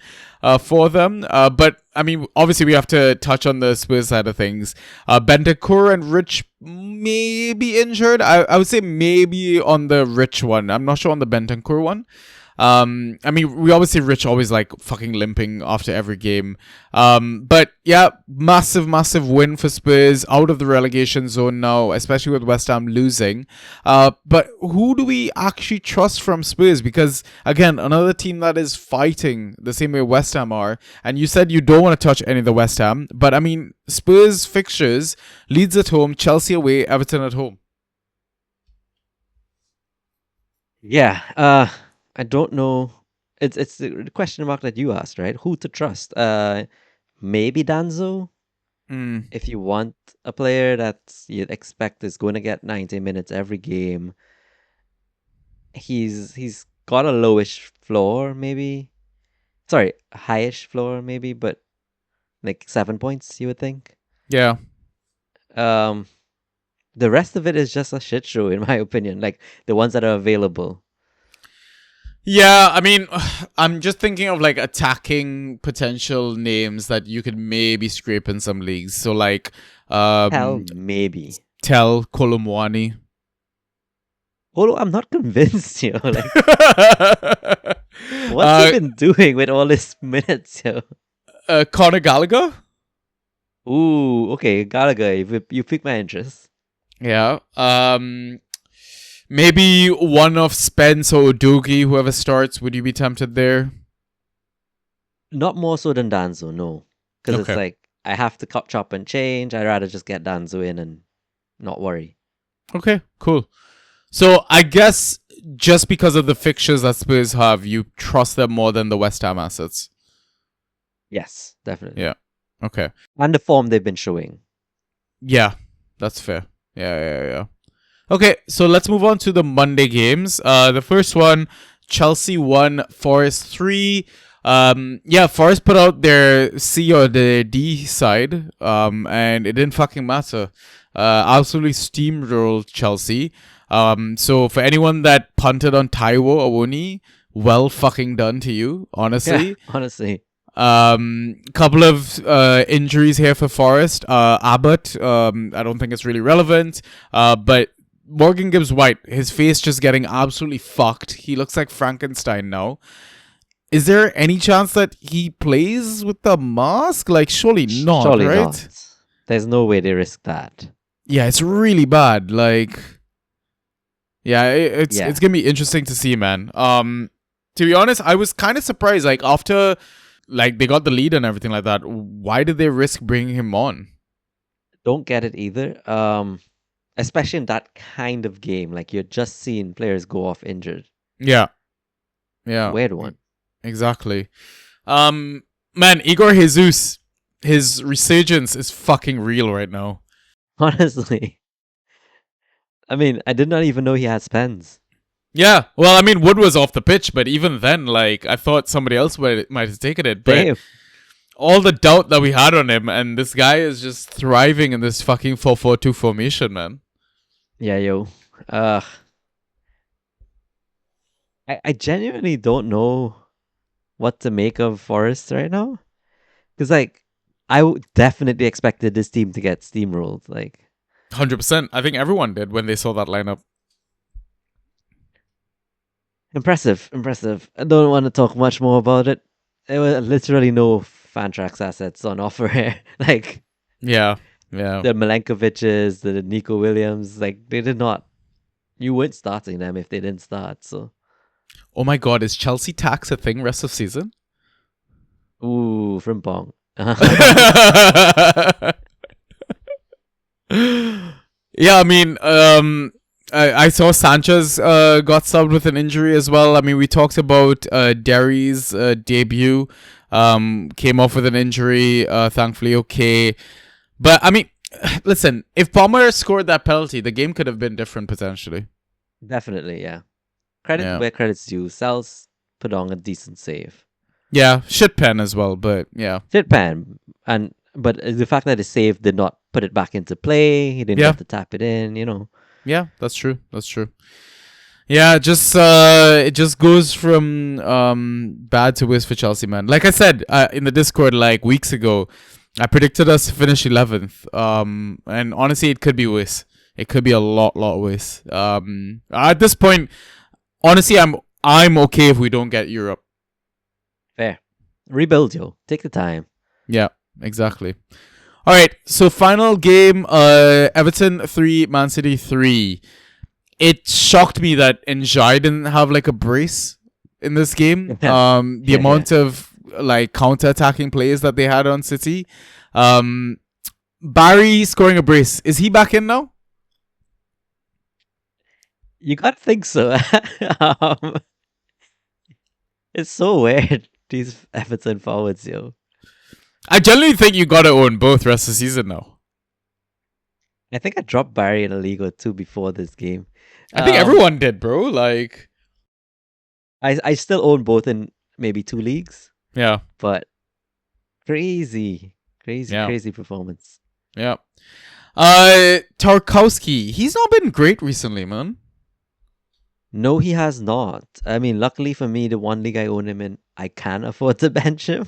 for them. But I mean, obviously we have to touch on the Spurs side of things. Bentancur and Rich may be injured. I would say maybe on the Rich one. I'm not sure on the Bentancur one. I mean, we obviously Rich always like fucking limping after every game. But yeah, massive win for Spurs, out of the relegation zone now, especially with West Ham losing. But who do we actually trust from Spurs? Because again, another team that is fighting the same way West Ham are. And you said you don't want to touch any of the West Ham, but I mean, Spurs fixtures: Leeds at home, Chelsea away, Everton at home. Yeah. I don't know. It's the question mark that you asked, right? Who to trust? Maybe Danzo. If you want a player that you'd expect is going to get 90 minutes every game. He's got a lowish floor, maybe. Sorry, a highish floor, maybe, but like 7 points, you would think. Yeah. The rest of it is just a shit show, in my opinion. Like the ones that are available. Yeah, I mean, I'm just thinking of like attacking potential names that you could maybe scrape in some leagues. So like, Hell, maybe. Tell Kolomwani. Oh, I'm not convinced, yo. Like, what's he been doing with all his minutes, yo? Conor Gallagher? Ooh, okay, Gallagher, you piqued my interest. Yeah. Maybe one of Spence or Udogie, whoever starts. Would you be tempted there? Not more so than Danzo, no. Because it's Okay. like, I have to chop and change. I'd rather just get Danzo in and not worry. Okay, cool. So I guess just because of the fixtures that Spurs have, you trust them more than the West Ham assets. Yes, definitely. Yeah. Okay. And the form they've been showing. Yeah, that's fair. Yeah. Okay, so let's move on to the Monday games. The first one, Chelsea 1, Forest 3. Forest put out their C or the D side, and it didn't fucking matter. Absolutely steamrolled Chelsea. So for anyone that punted on Taiwo Awoni, well fucking done to you, honestly. Yeah, honestly. Couple of injuries here for Forest. Abbott, I don't think it's really relevant. But Morgan Gibbs White, his face just getting absolutely fucked. He looks like Frankenstein now. Is there any chance that he plays with the mask? Like, surely not, Surely right? not. There's no way they risk that. Yeah, it's really bad. Like, yeah, it's gonna be interesting to see, man. To be honest, I was kind of surprised. Like, after like they got the lead and everything like that, why did they risk bringing him on? Don't get it either. Especially in that kind of game, like you're just seeing players go off injured. Yeah. Weird one. Exactly. Man, Igor Jesus, his resurgence is fucking real right now. Honestly. I mean, I did not even know he had Spence. Yeah, well, I mean, Wood was off the pitch, but even then, like, I thought somebody else might have taken it. But Damn. all the doubt that we had on him, and this guy is just thriving in this fucking 4-4-2 formation, man. Yeah, yo. I genuinely don't know what to make of Forest right now. Because, like, definitely expected this team to get steamrolled. Like, 100%. I think everyone did when they saw that lineup. impressive. I don't want to talk much more about it. There were literally no Fantrax assets on offer here. Like, Yeah. the Milenkovic's, the Nico Williams, like, they did not. You weren't starting them if they didn't start, so. Oh my god, is Chelsea tax a thing rest of season? Ooh, Frimpong. Yeah, I mean, I saw Sanchez got subbed with an injury as well. I mean, we talked about Derry's debut. Came off with an injury, thankfully okay. But, I mean, listen, if Palmer scored that penalty, the game could have been different potentially. Definitely, yeah. Credit where credit's due. Sal's put on a decent save. Yeah, shit pen as well, but yeah. Shit pan. But the fact that his save did not put it back into play, he didn't have to tap it in, you know. Yeah, that's true. Yeah, just it just goes from bad to worse for Chelsea, man. Like I said in the Discord like weeks ago, I predicted us to finish 11th. And honestly, it could be worse. It could be a lot worse. At this point, honestly, I'm okay if we don't get Europe. Fair. Rebuild, yo. Take the time. Yeah, exactly. All right, so final game, Everton 3, Man City 3. It shocked me that Njai didn't have like a brace in this game. The amount of like counter-attacking plays that they had on City. Barry scoring a brace. Is he back in now? You gotta think so. It's so weird, these Everton forwards, yo. I generally think you gotta own both rest of the season now. I think I dropped Barry in a league or two before this game. I think everyone did, bro. Like, I still own both in maybe 2 leagues. Yeah. But crazy performance. Yeah. Tarkowski, he's not been great recently, man. No, he has not. I mean, luckily for me, the one league I own him in, I can afford to bench him.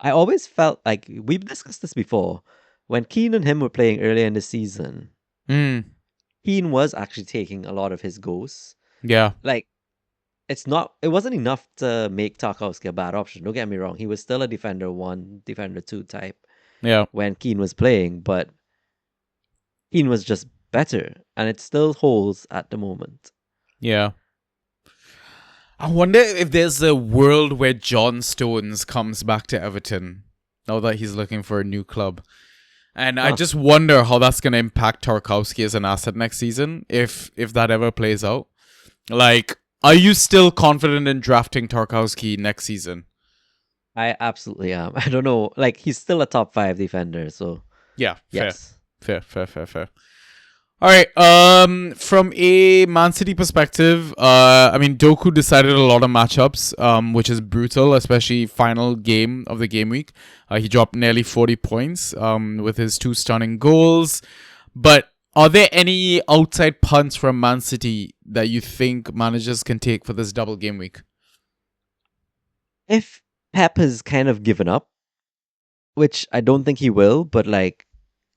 I always felt like we've discussed this before. when Keane and him were playing earlier in the season, Mm. Keane was actually taking a lot of his goals. Yeah. Like, it wasn't enough to make Tarkowski a bad option. Don't get me wrong. He was still a defender 1, defender 2 type Yeah. when Keane was playing, but Keane was just better, and it still holds at the moment. Yeah. I wonder if there's a world where John Stones comes back to Everton now that he's looking for a new club. And I just wonder how that's going to impact Tarkowski as an asset next season, if that ever plays out. Like, are you still confident in drafting Tarkowski next season? I absolutely am. I don't know. Like, he's still a top 5 defender, so Yeah, yes. Fair. All right. From a Man City perspective, I mean, Doku decided a lot of matchups, which is brutal, especially final game of the game week. He dropped nearly 40 points, with his 2 stunning goals. But are there any outside punts from Man City that you think managers can take for this double game week? If Pep has kind of given up, which I don't think he will, but like,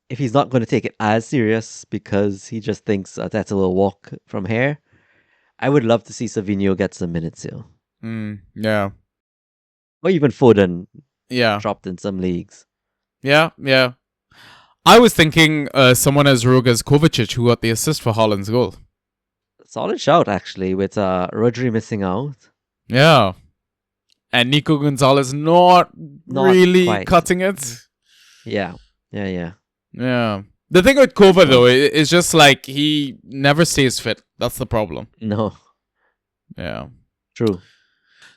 if he's not going to take it as serious because he just thinks Arteta will walk from here, I would love to see Savinho get some minutes here. Yeah. Or even Foden Yeah. dropped in some leagues. Yeah. I was thinking someone as rogue as Kovacic, who got the assist for Haaland's goal. Solid shout, actually, with Rodri missing out. Yeah. And Nico Gonzalez not really quite. cutting it. Yeah. Yeah. The thing with Kova, though, is just like he never stays fit. That's the problem. No. Yeah. True.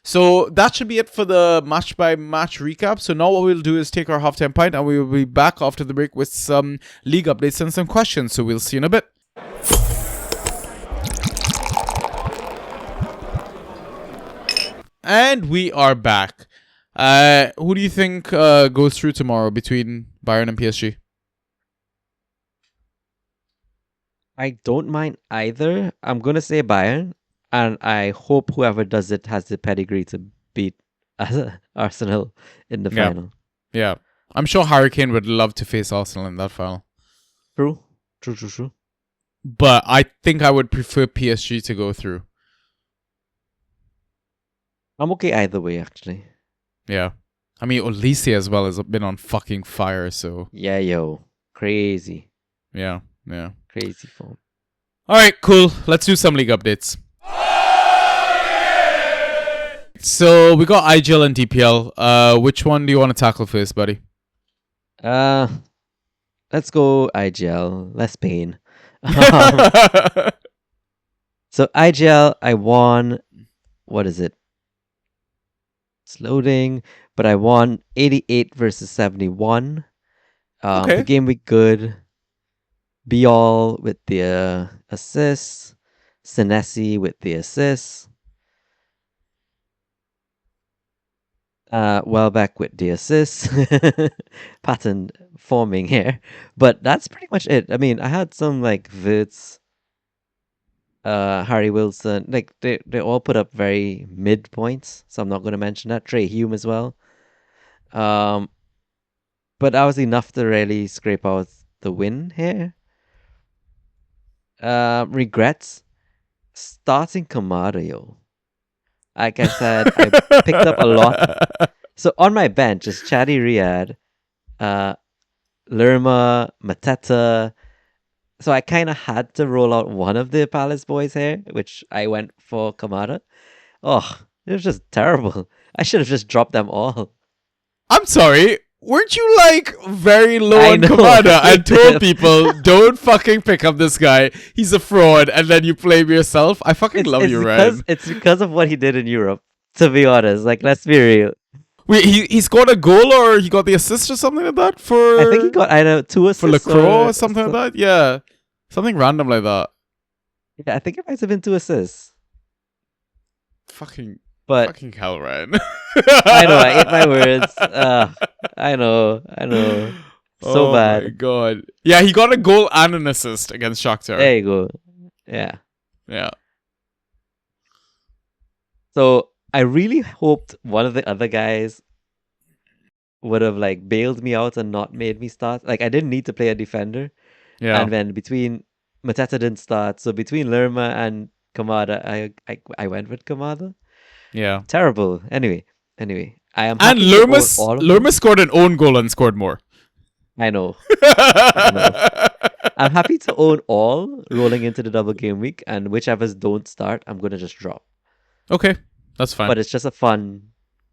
So that should be it for the match-by-match recap. So now what we'll do is take our halftime pint and we will be back after the break with some league updates and some questions. So we'll see you in a bit. And we are back. Who do you think goes through tomorrow between Bayern and PSG? I don't mind either. I'm going to say Bayern, and I hope whoever does it has the pedigree to beat Arsenal in the final. Yeah. I'm sure Harry Kane would love to face Arsenal in that final. True. But I think I would prefer PSG to go through. I'm okay either way, actually. Yeah. I mean, Olise as well has been on fucking fire, so... Yeah, yo. Crazy. Yeah. Crazy form. Alright, cool. Let's do some league updates. So, we got IGL and DPL. Which one do you want to tackle first, buddy? Let's go IGL. Less pain. So, IGL, I won... What is it? It's loading, but I won 88 versus 71. Okay. The game week good. Be-all with the assists. Senesi with the assists. Welbeck with the assists. Pattern forming here. But that's pretty much it. I mean, I had some like Wirtz, Harry Wilson, like they all put up very mid points, so I'm not going to mention that. Trey Hume as well. But that was enough to really scrape out the win here. Regrets starting Kamada, yo. Like I said, I picked up a lot. So on my bench is Chadi Riyad, Lerma, Mateta. So I kind of had to roll out one of the Palace boys here, which I went for Kamada. Oh, it was just terrible. I should have just dropped them all. I'm sorry. Weren't you like very low I on know. Kamada and told people don't fucking pick up this guy? He's a fraud, and then you blame yourself? I fucking love you, Ryan. It's because of what he did in Europe. To be honest, like let's be real. Wait, he scored a goal or he got the assist or something like that for? I think he got either 2 assists for Lacroix or something like that. Yeah, something random like that. Yeah, I think it might have been 2 assists. Fucking But hell, Ryan. I know, I ate my words. I know. So oh bad. my god. Yeah, he got a goal and an assist against Shakhtar. There you go. Yeah. Yeah. So I really hoped one of the other guys would have like bailed me out and not made me start. Like I didn't need to play a defender. Yeah. And then between Mateta didn't start, so between Lerma and Kamada, I went with Kamada. Yeah. Terrible. Anyway, I am And happy to own all of them. Lerma scored an own goal and scored more. I know. I'm happy to own all rolling into the double game week, and whichever's don't start, I'm gonna just drop. Okay, that's fine. But it's just a fun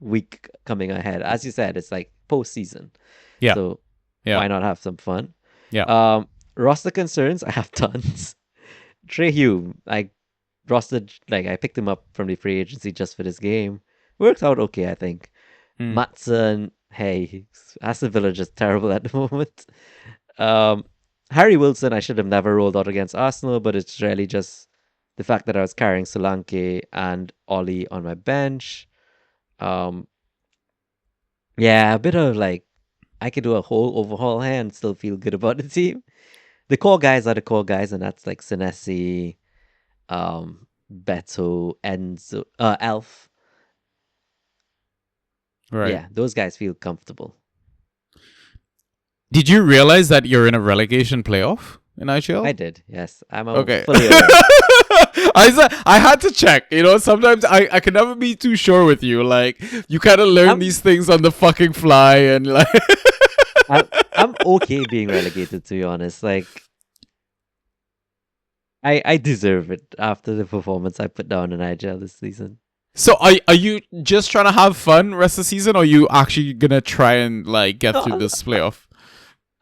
week coming ahead. As you said, it's like postseason. Yeah. So Yeah. why not have some fun? Yeah. Roster concerns, I have tons. Trey Hume, I picked him up from the free agency just for this game. Worked out okay, I think. Matson, hey, Aston Villa just terrible at the moment. Harry Wilson, I should have never rolled out against Arsenal, but it's really just the fact that I was carrying Solanke and Ollie on my bench. Yeah, a bit of like, I could do a whole overhaul here and still feel good about the team. The core guys are the core guys, and that's like Senesi, Beto, Enzo, Elf. Right. Yeah, those guys feel comfortable. Did you realize that you're in a relegation playoff in IGL? I did, yes. I'm Okay. fully aware. I had to check. You know, sometimes I can never be too sure with you. Like, you kind of learn these things on the fucking fly, and like. I'm okay being relegated, to be honest. Like, I deserve it after the performance I put down in IGL this season. So are you just trying to have fun rest of the season, or are you actually gonna try and like get through this playoff?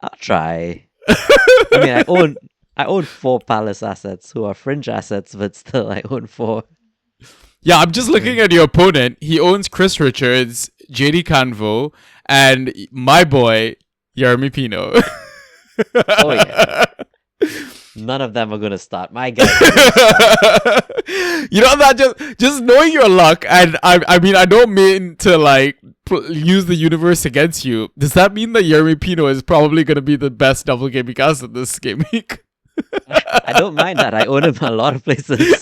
I'll try. I mean, I own 4 Palace assets who are fringe assets, but still I own 4. Yeah, I'm just looking at your opponent. He owns Chris Richards, JD Canvo, and my boy Jeremy Pino. Oh yeah. None of them are gonna start. My guy. You know that just knowing your luck, and I mean I don't mean to like use the universe against you. Does that mean that Jeremy Pino is probably gonna be the best double game cast in this game week? I don't mind that. I own him a lot of places.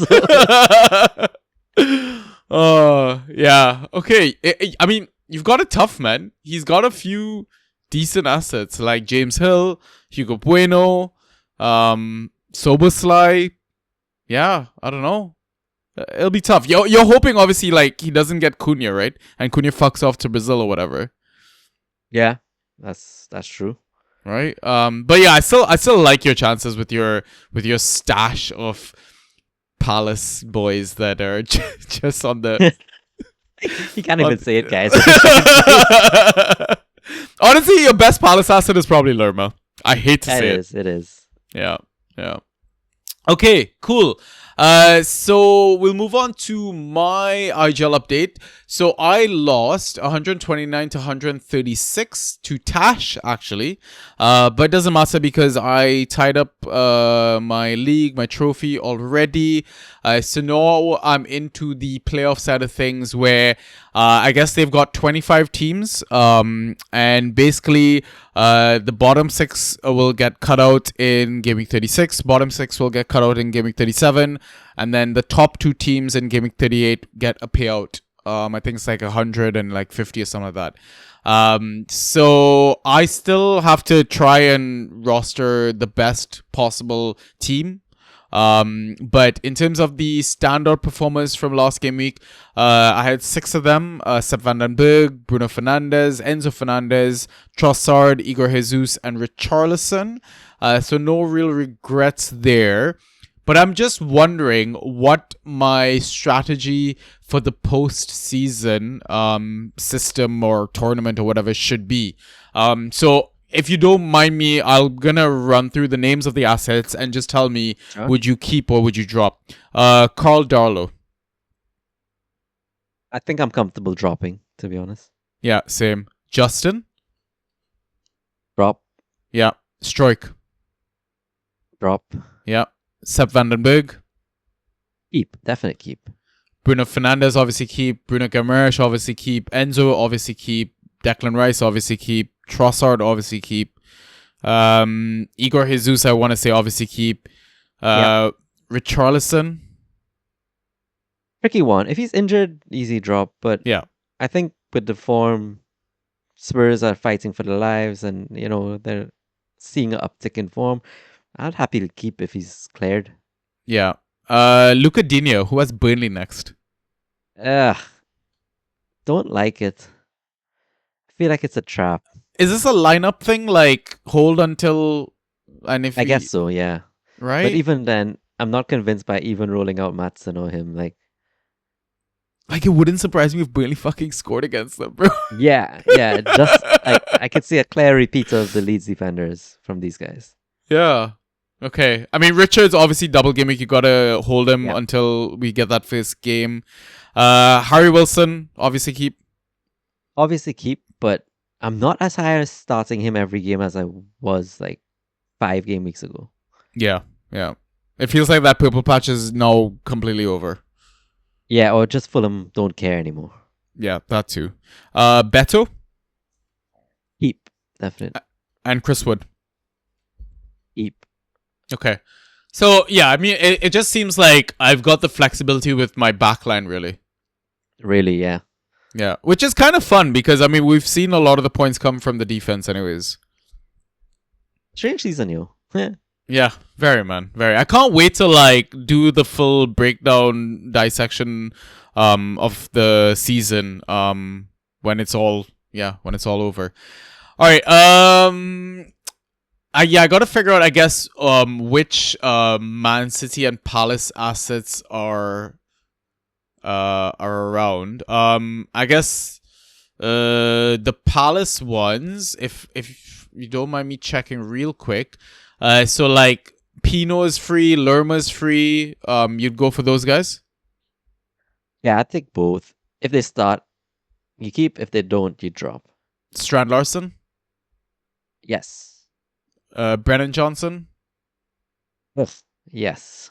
So. Yeah. Okay. I mean, you've got it tough, man. He's got a few decent assets like James Hill, Hugo Bueno, Soberslay. Yeah, I don't know. It'll be tough. You're hoping obviously like he doesn't get Cunha, right? And Cunha fucks off to Brazil or whatever. Yeah, that's true. Right. But yeah, I still like your chances with your stash of Palace boys that are just on the. You can't even say it, guys. Honestly, your best Palace asset is probably Lerma. I hate to say it. It is. Yeah. Okay, cool. So we'll move on to my IGL update. So I lost 129 to 136 to Tash, actually. But it doesn't matter because I tied up my league, my trophy already. So now I'm into the playoff side of things where I guess they've got 25 teams. And basically the bottom 6 will get cut out in Gaming 36. Bottom 6 will get cut out in Gaming 37. And then the top 2 teams in Gaming 38 get a payout. I think it's like 100 and like 50 or something like that. So I still have to try and roster the best possible team. But in terms of the standout performers from last game week, I had 6 of them. Sepp van den Berg, Bruno Fernandes, Enzo Fernandez, Trossard, Igor Jesus, and Richarlison. So no real regrets there. But I'm just wondering what my strategy for the post-season system or tournament or whatever should be. So if you don't mind me, I'm gonna run through the names of the assets and just tell me, Sure. Would you keep or would you drop? Carl Darlow. I think I'm comfortable dropping, to be honest. Yeah, same. Justin. Drop. Yeah. Stroik. Drop. Yeah. Sepp van den Berg. Keep. Definite keep. Bruno Fernandes obviously keep. Bruno Guimaraes obviously keep. Enzo obviously keep. Declan Rice obviously keep. Trossard obviously keep. Igor Jesus I want to say obviously keep. Richarlison. Tricky one. If he's injured, easy drop. But Yeah. I think with the form Spurs are fighting for their lives, and they're seeing an uptick in form. I'd happy to keep if he's cleared. Yeah. Luca Dino, who has Burnley next. Ugh, don't like it. I feel like it's a trap. Is this a lineup thing? Like hold until and if I guess so, yeah. right? But even then, I'm not convinced by even rolling out Matson or him. Like, it wouldn't surprise me if Burnley fucking scored against them, bro. yeah. Just I could see a clear repeat of the Leeds defenders from these guys. Yeah. Okay. I mean, Richard's obviously double gimmick. You gotta hold him Yeah. until we get that first game. Harry Wilson, obviously keep. Obviously keep, but I'm not as high as starting him every game as I was like 5 game weeks ago. Yeah. It feels like that purple patch is now completely over. Yeah, or just Fulham don't care anymore. Yeah, that too. Beto Keep, definitely. and Chris Wood. Keep. Okay. So, yeah, I mean, it just seems like I've got the flexibility with my backline, really. Really, yeah. Yeah, which is kind of fun because, I mean, we've seen a lot of the points come from the defense anyways. Strange season, yo. Yeah, very, man. Very. I can't wait to, do the full breakdown, dissection of the season when it's all over. All right, I got to figure out, I guess, which Man City and Palace assets are around. I guess the Palace ones, if you don't mind me checking real quick. So Pino is free, Lerma's free. You'd go for those guys? Yeah, I think both. If they start, you keep. If they don't, you drop. Strand Larson, Yes. Brennan Johnson. Yes.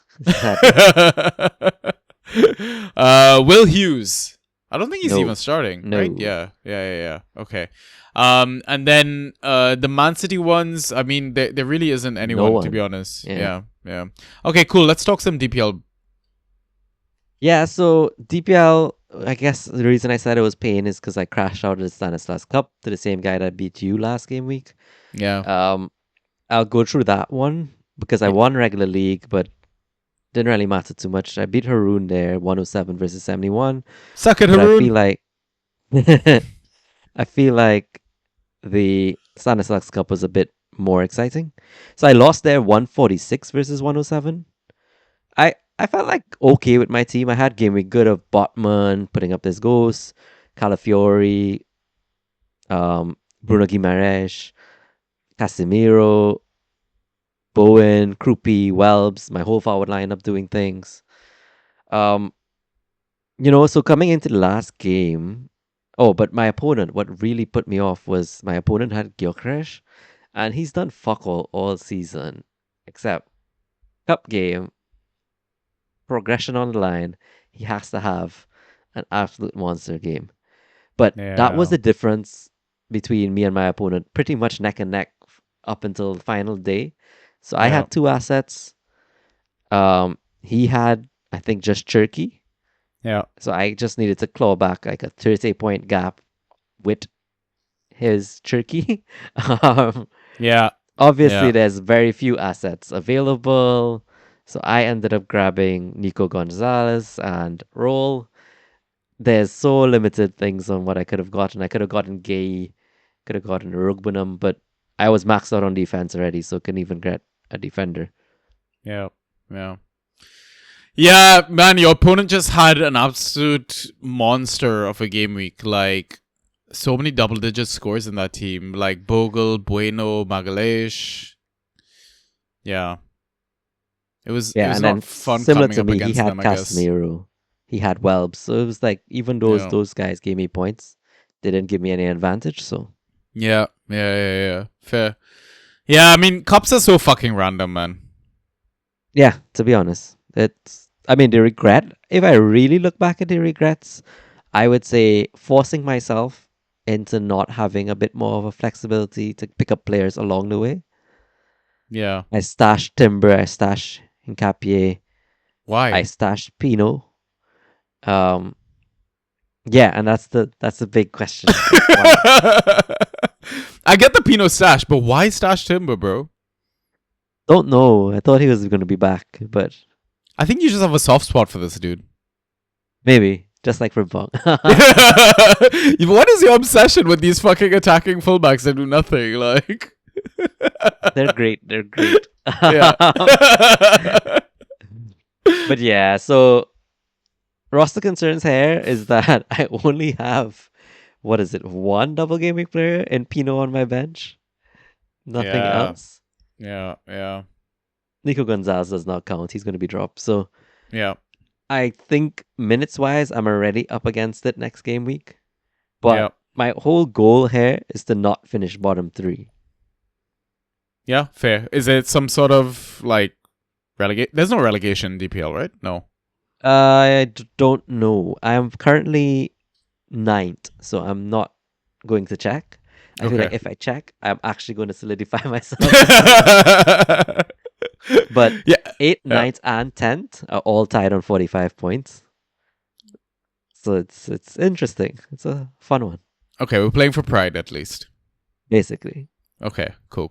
Will Hughes. I don't think he's No. even starting. No. Right? Yeah. Okay. And then the Man City ones. I mean, there really isn't anyone to be honest. Yeah. Yeah. Okay, cool. Let's talk some DPL. Yeah, so DPL, I guess the reason I said it was pain is because I crashed out of the Stanislas Cup to the same guy that beat you last game week. Yeah. I'll go through that one because I won regular league, but didn't really matter too much. I beat Haroon there, 107 versus 71. Suck it, But Haroon. I feel like the Stanislas Cup was a bit more exciting. So I lost there 146 versus 107. I felt like okay with my team. I had game week good of Botman putting up his goals, Calafiori, Bruno Guimaraes, Casemiro, Bowen, Krupi, Welbs, my whole forward lineup doing things. So coming into the last game, but my opponent, what really put me off was my opponent had Gyökeres, and he's done fuck all season, except cup game, progression on the line, he has to have an absolute monster game. But that was Yeah. the difference between me and my opponent, pretty much neck and neck up until the final day. So I Yeah. had 2 assets. He had, I think, just Turkey. Yeah. So I just needed to claw back like a 30-point gap with his Turkey. Yeah. Obviously, Yeah. there's very few assets available. So I ended up grabbing Nico Gonzalez and Roll. There's so limited things on what I could have gotten. I could have gotten Gay, could have gotten Rugbunum, but I was maxed out on defense already, so couldn't even get a defender. Yeah. Yeah, man, your opponent just had an absolute monster of a game week. Like, so many double-digit scores in that team. Like, Bogle, Bueno, Magalhaes. Yeah. It was and then not fun similar coming to up me, he against had them, I guess. Casemiro, he had Welbs, so it was like even those guys gave me points, they didn't give me any advantage. So Yeah. Fair. Yeah, I mean, cups are so fucking random, man. yeah, to be honest, the regret. If I really look back at the regrets, I would say forcing myself into not having a bit more of a flexibility to pick up players along the way. Yeah. I stashed Timber, I stashed Hincapié, Why? I stashed Pino. Yeah, and that's the big question. Why? I get the Pinot stash, but why stash Timber, bro? Don't know. I thought he was going to be back, but I think you just have a soft spot for this dude. maybe just like for Bong. What is your obsession with these fucking attacking fullbacks that do nothing? Like, They're great. They're great. yeah. But yeah, so roster concerns here is that I only have one double game week player in Pino on my bench. Nothing Yeah. else. Yeah. Nico Gonzalez does not count. He's going to be dropped. So Yeah. I think minutes wise, I'm already up against it next game week. But Yeah. my whole goal here is to not finish bottom 3. Yeah, fair. Is it some sort of like relegate? There's no relegation in DPL, right? No. Don't know. I am currently 9th, so I'm not going to check. I feel like Okay. if I check, I'm actually going to solidify myself. But yeah. 8th, 9th, and 10th are all tied on 45 points. So it's interesting. It's a fun one, Okay, we're playing for pride at least. basically. Okay, cool.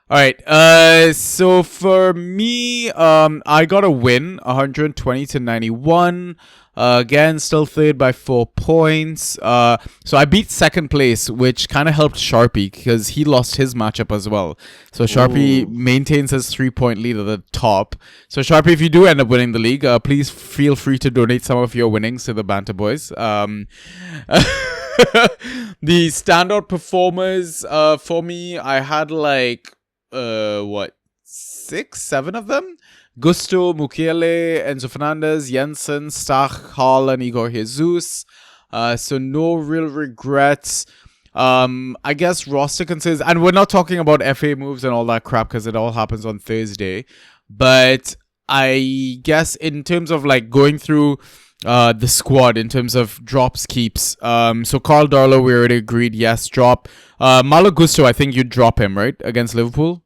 All right. So for me, I got a win, 120 to 91. Again, still third by 4 points. So I beat second place, which kind of helped Sharpie because he lost his matchup as well. So Sharpie maintains his 3-point lead at the top. So Sharpie, if you do end up winning the league, please feel free to donate some of your winnings to the Banter Boys. The standout performers, for me, I had like 6, 7 of them. Gusto, Mukiele, Enzo Fernandez, Jensen, Stach, Hall, and Igor Jesus. So no real regrets. I guess roster concerns, and we're not talking about FA moves and all that crap because it all happens on Thursday. But I guess in terms of like going through the squad in terms of drops, keeps. So Carl Darlow, we already agreed, yes, drop. Malo Gusto, I think you'd drop him, right? Against Liverpool?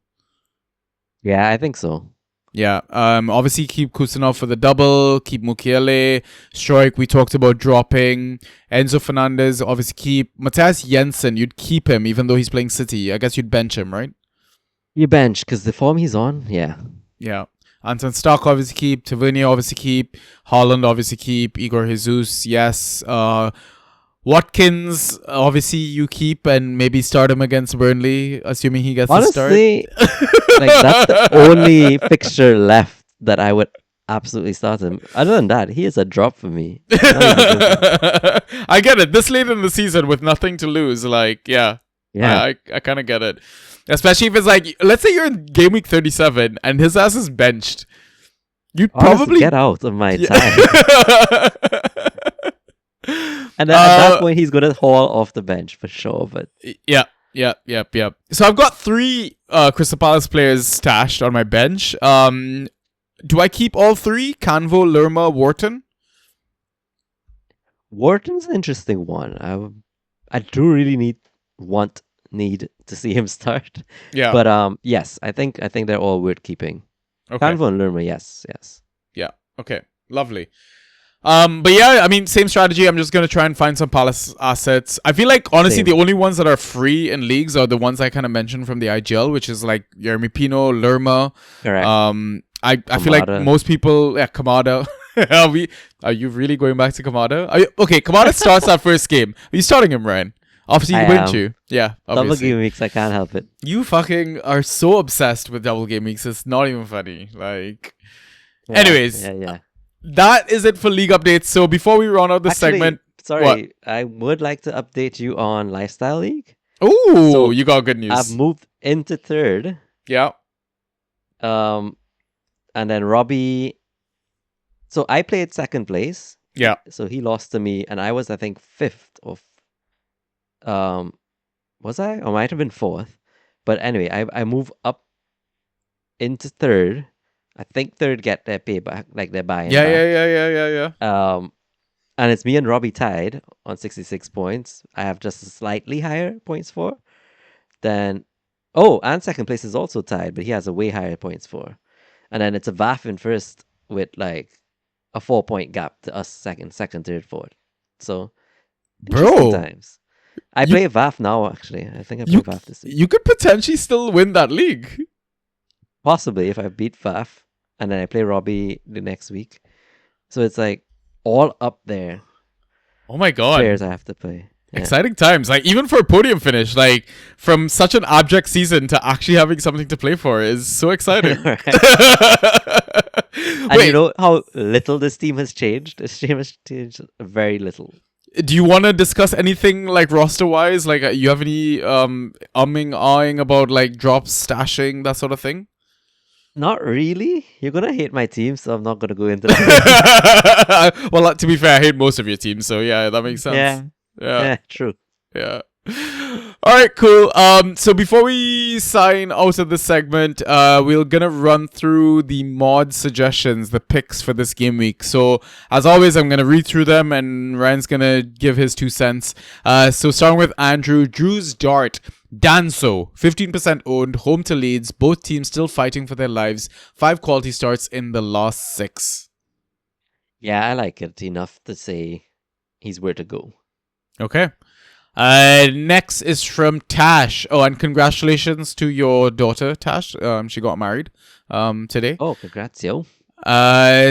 Yeah, I think so. Yeah. Obviously keep Kusanov for the double, keep Mukiele. Stroik, we talked about dropping. Enzo Fernandez, obviously keep. Matthias Jensen, you'd keep him even though he's playing City. I guess you'd bench him, right? You bench, because the form he's on, yeah. Yeah. Anton Stark obviously keep. Tavernier obviously keep. Holland obviously keep. Igor Jesus, yes. Watkins, obviously you keep and maybe start him against Burnley, assuming he gets the start. Honestly, like that's the only fixture left that I would absolutely start him. Other than that, he is a drop for me. I get it. This late in the season with nothing to lose, like, yeah. Yeah. I kind of get it. Especially if it's like, let's say you're in game week 37 and his ass is benched. You'd Honestly, probably get out of my Yeah. time. And then at that point, he's going to haul off the bench for sure. But Yeah. So I've got 3 Crystal Palace players stashed on my bench. Do I keep all 3? Canvo, Lerma, Wharton? Wharton's an interesting one. I do really need to see him start. Yeah. But yes, I think they're all worth keeping. Okay. Canvo and Lerma, yes. Yeah. Okay. Lovely. But yeah, I mean, same strategy. I'm just gonna try and find some Palace assets. I feel like honestly, Same. the only ones that are free in leagues are the ones I kind of mentioned from the IGL, which is like Jeremy Pino, Lerma. Correct. I feel like Kamada. most people, Kamada. Are you really going back to Kamada? Okay, Kamada starts that first game. Are you starting him, Ryan? Obviously, I wouldn't am. you? Yeah, Double obviously. game weeks, I can't help it. You fucking are so obsessed with double game weeks. It's not even funny. Like, anyways. Yeah. That is it for league updates. So before we run out the Actually, segment, sorry, what? I would like to update you on Lifestyle League. Ooh, So, you got good news. I've moved into 3rd. Yeah. And then Robbie. So I played 2nd place. Yeah. So he lost to me, and I was, I think, 5th of. Was I? Or might have been 4th. But anyway, I move up into 3rd. I think 3rd get their payback, like their buy-in. back. Yeah. And it's me and Robbie tied on 66 points. I have just slightly higher points for. Then, and 2nd place is also tied, but he has a way higher points for. And then it's a VAF in 1st with like a 4-point gap to us second, 3rd, 4th. So, Bro. interesting times. I You- play VAF now, actually. I think I play VAF this week. You could potentially still win that league. Possibly if I beat VAF and then I play Robbie the next week. So it's like all up there Oh my god. players I have to play. Yeah. Exciting times. Like, even for a podium finish, like, from such an abject season to actually having something to play for is so exciting. Right. And Wait, you know how little this team has changed? This team has changed very little. do you want to discuss anything, like, roster-wise? Like, you have any ahhing about, like, drops, stashing, that sort of thing? Not really. You're gonna hate my team, so I'm not gonna go into that. Well, to be fair, I hate most of your teams, so yeah, that makes sense. Yeah. Yeah. Yeah, true. Yeah. All right, cool. So before we sign out of this segment, we're gonna run through the mod suggestions, the picks for this game week. So as always, I'm gonna read through them, and Ryan's gonna give his 2 cents. So starting with Andrew, Drew's Dart. Danso, 15% owned, home to Leeds, both teams still fighting for their lives. 5 quality starts in the last 6. Yeah, I like it enough to say he's where to go. Okay. Next is from Tash. Oh, and congratulations to your daughter, Tash. She got married today. Oh, congrats, yo.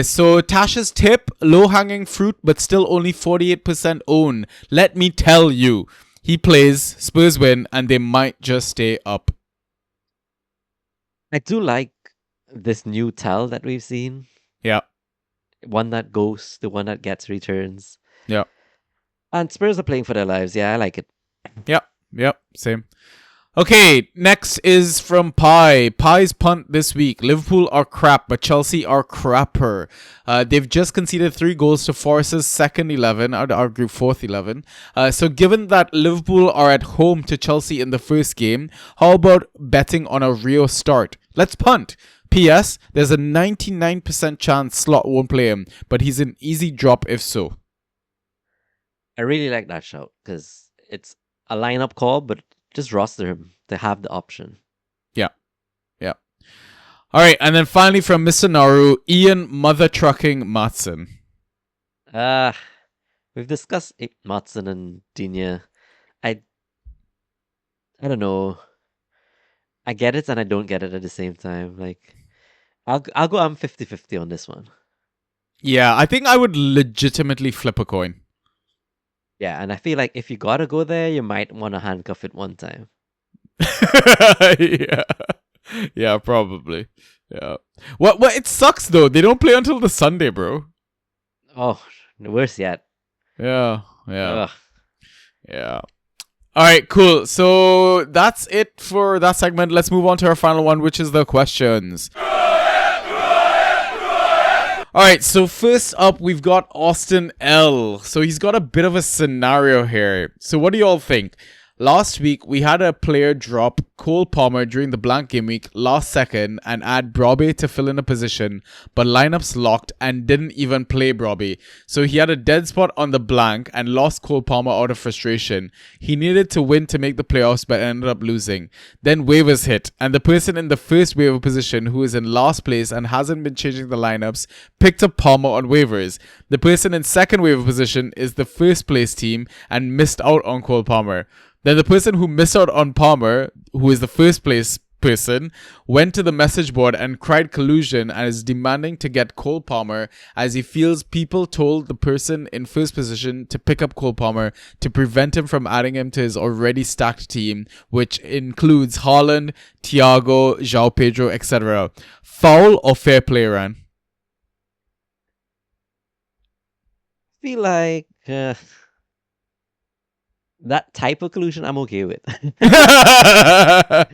So Tash's tip, low-hanging fruit, but still only 48% own. Let me tell you, he plays, Spurs win, and they might just stay up. I do like this new tell that we've seen. Yeah. One that goes, the one that gets returns. Yeah. And Spurs are playing for their lives. Yeah, I like it. Yep, same. Okay, next is from Pi. Pi's punt this week. Liverpool are crap, but Chelsea are crapper. They've just conceded 3 goals to Forest's second 11, I'd argue fourth 11. So given that Liverpool are at home to Chelsea in the first game, how about betting on a Rio start? Let's punt. P.S. There's a 99% chance Slot won't play him, but he's an easy drop if so. I really like that shout because it's a lineup call, but just roster him to have the option. Yeah. All right, and then finally from Mr. Naru, Ian Mother Trucking Matson. We've discussed Matson and Dinya. I don't know. I get it and I don't get it at the same time. Like, I'm 50-50 on this one. Yeah, I think I would legitimately flip a coin. Yeah, and I feel like if you gotta go there, you might want to handcuff it one time. Yeah, probably. Yeah. Well, it sucks though. They don't play until the Sunday, bro. Oh, worse yet. Yeah. Ugh. Yeah. All right, cool. So that's it for that segment. Let's move on to our final one, which is the questions. All right, so first up, we've got Austin L. So he's got a bit of a scenario here. So what do you all think? Last week, we had a player drop Cole Palmer during the blank game week last second and add Brobbey to fill in a position, but lineups locked and didn't even play Brobbey. So he had a dead spot on the blank and lost Cole Palmer out of frustration. He needed to win to make the playoffs but ended up losing. Then waivers hit, and the person in the first waiver position who is in last place and hasn't been changing the lineups picked up Palmer on waivers. The person in second waiver position is the first place team and missed out on Cole Palmer. Then the person who missed out on Palmer, who is the first place person, went to the message board and cried collusion and is demanding to get Cole Palmer as he feels people told the person in first position to pick up Cole Palmer to prevent him from adding him to his already stacked team, which includes Haaland, Thiago, João Pedro, etc. Foul or fair play, Ran? I feel like that type of collusion I'm okay with. I'm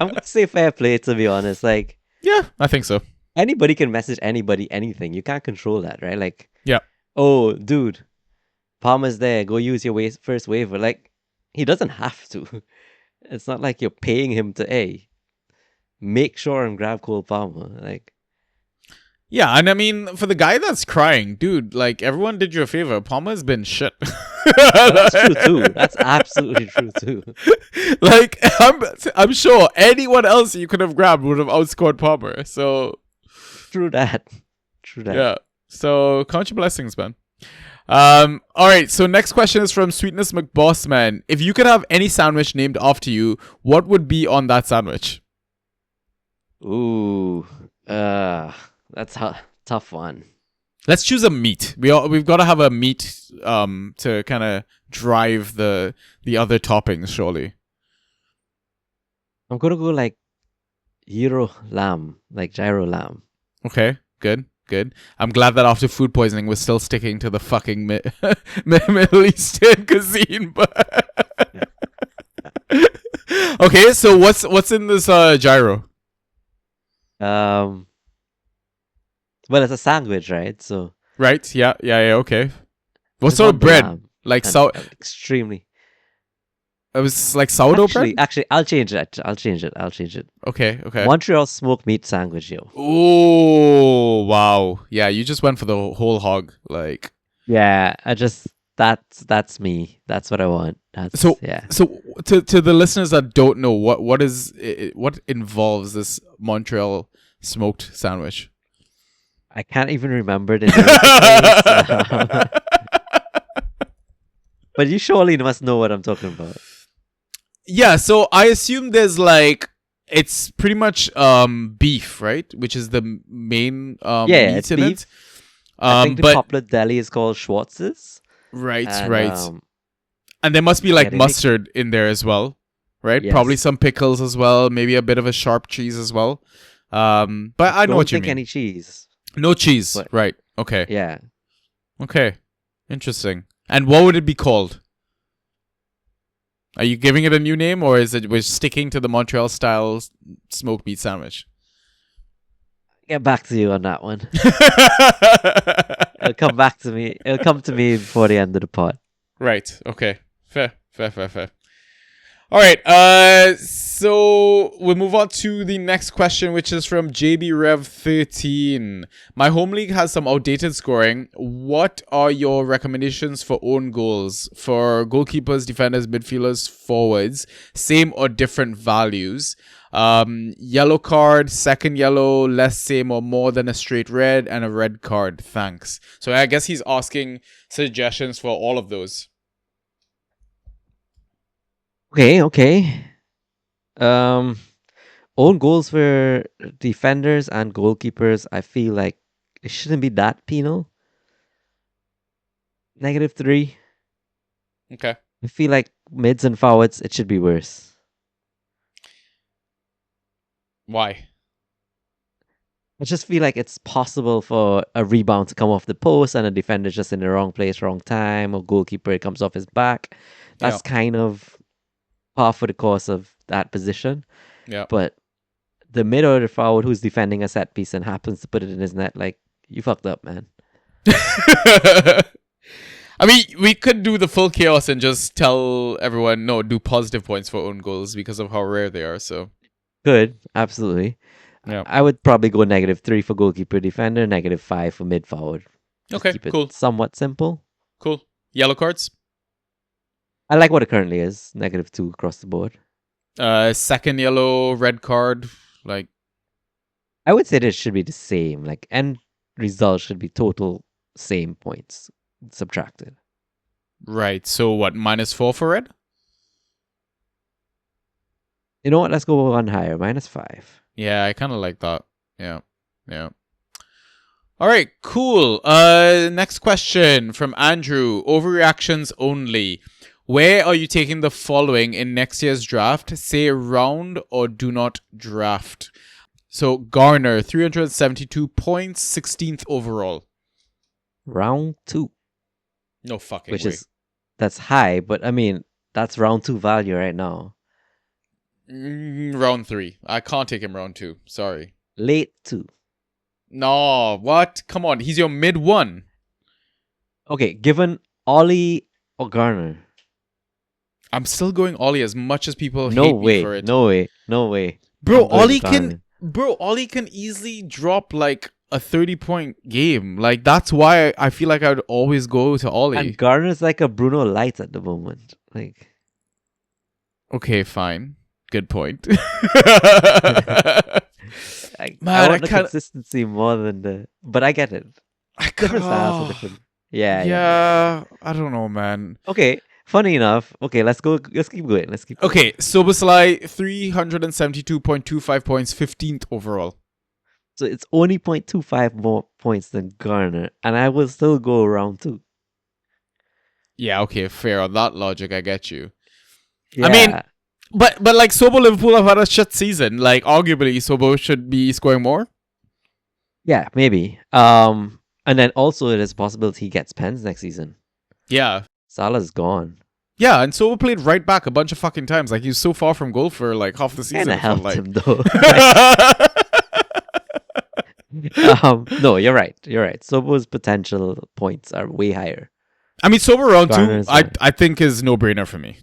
gonna say fair play, to be honest. Like, Yeah, I think so. anybody can message anybody anything. You can't control that, right? Like, Yeah. oh, dude, Palmer's there. Go use your first waiver. Like, he doesn't have to. It's not like you're paying him to, hey, make sure and grab Cole Palmer. Like, Yeah, and I mean, for the guy that's crying, dude, like, everyone did you a favor. Palmer's been shit. that's true too. That's absolutely true too. Like, I'm sure anyone else you could have grabbed would have outscored Palmer. So, True that. True that. yeah. So, count your blessings, man. All right. So next question is from Sweetness McBossman. If you could have any sandwich named after you, what would be on that sandwich? Ooh, that's a tough one. Let's choose a meat. We've got to have a meat to kind of drive the other toppings, surely. I'm gonna go like gyro lamb, like gyro lamb. Okay, good. I'm glad that after food poisoning, we're still sticking to the fucking Middle Eastern cuisine. But okay, so what's in this gyro? Well, it's a sandwich, right? So Right? Yeah. Okay. What just sort of want the bread? lamb Like and extremely. It was like sourdough bread. Actually, I'll change it. Okay. Montreal smoked meat sandwich, yo. Oh wow! Yeah, you just went for the whole hog. Like Yeah, that's me. That's what I want. so. Yeah. So to the listeners that don't know, what involves this Montreal smoked sandwich? I can't even remember the name of the place. But you surely must know what I'm talking about. Yeah, so I assume there's like it's pretty much beef, right? Which is the main Yeah, meat it's in beef. it. I think the But popular deli is called Schwartz's. right. And, And there must be like they make- mustard in there as well, right? Yes. Probably some pickles as well, maybe a bit of a sharp cheese as well. But I know don't what you think mean. any cheese. No cheese, But- right? Okay. Yeah. Okay. Interesting. And what would it be called? Are you giving it a new name, or is it we're sticking to the Montreal style smoked meat sandwich? Get back to you on that one. It'll come back to me. It'll come to me before the end of the pod. Right. Okay. Fair. All right. So we'll move on to the next question, which is from GW35 My home league has some outdated scoring. What are your recommendations for own goals for goalkeepers, defenders, midfielders, forwards? Same or different values? Yellow card, second yellow, less, same or more than a straight red, and a red card. Thanks. So I guess he's asking suggestions for all of those. Okay. Own goals for defenders and goalkeepers, I feel like it shouldn't be that penal. -3. Okay. I feel like mids and forwards, it should be worse. Why? I just feel like it's possible for a rebound to come off the post and a defender just in the wrong place, wrong time, or goalkeeper it comes off his back. That's kind of par for the course of that position. Yeah. But the mid or the forward who's defending a set piece and happens to put it in his net, like, you fucked up, man. I mean, we could do the full chaos and just tell everyone, no, do positive points for own goals because of how rare they are. So, Good, absolutely. yeah. I would probably go -3 for goalkeeper defender, -5 for mid forward. Okay, Keep it cool. somewhat simple. Cool. Yellow cards? I like what it currently is, -2 across the board. Second yellow, red card. Like, I would say this should be the same. Like, end result should be total same points subtracted. right. So what, -4 for red? You know what? Let's go one higher, -5. Yeah, I kind of like that. Yeah. All right, cool. Next question from Andrew. Overreactions only. Where are you taking the following in next year's draft? Say round or do not draft. So Garner, 372 points, 16th overall. Round 2, No fucking which way. that's high, but I mean that's round 2 value right now. Round 3. I can't take him round 2. Sorry. Late 2. No, what? Come on, he's your mid 1. Okay, given Ollie or Garner. I'm still going Ollie as much as people No hate me way. for it. No way. Bro, I'm going Garner. Ollie can easily drop like a 30-point game. Like that's why I feel like I would always go to Ollie. And Garner's like a Bruno Light at the moment. Like, Okay, fine. Good point. I Man, want the can't- consistency more than the. But I get it. Different styles are different. Yeah. I don't know, man. Okay, funny enough. Okay, let's go. Let's keep going. Let's keep going. Okay, Soboslai, 372.25 points, 15th overall. So it's only 0.25 more points than Garner, and I will still go round 2. Yeah, okay, fair. On that logic, I get you. Yeah. I mean, but like Sobo Liverpool have had a shit season. Like, arguably, Sobo should be scoring more. yeah, maybe. And then also it is possible he gets pens next season. Yeah. Salah's gone. Yeah, and Sobo played right back a bunch of fucking times. Like, he was so far from goal for like half the season. Kinda it felt helped like. him though. No, you're right. You're right. Sobo's potential points are way higher. I mean, Sobo round 2, Garner's I think is no-brainer for me.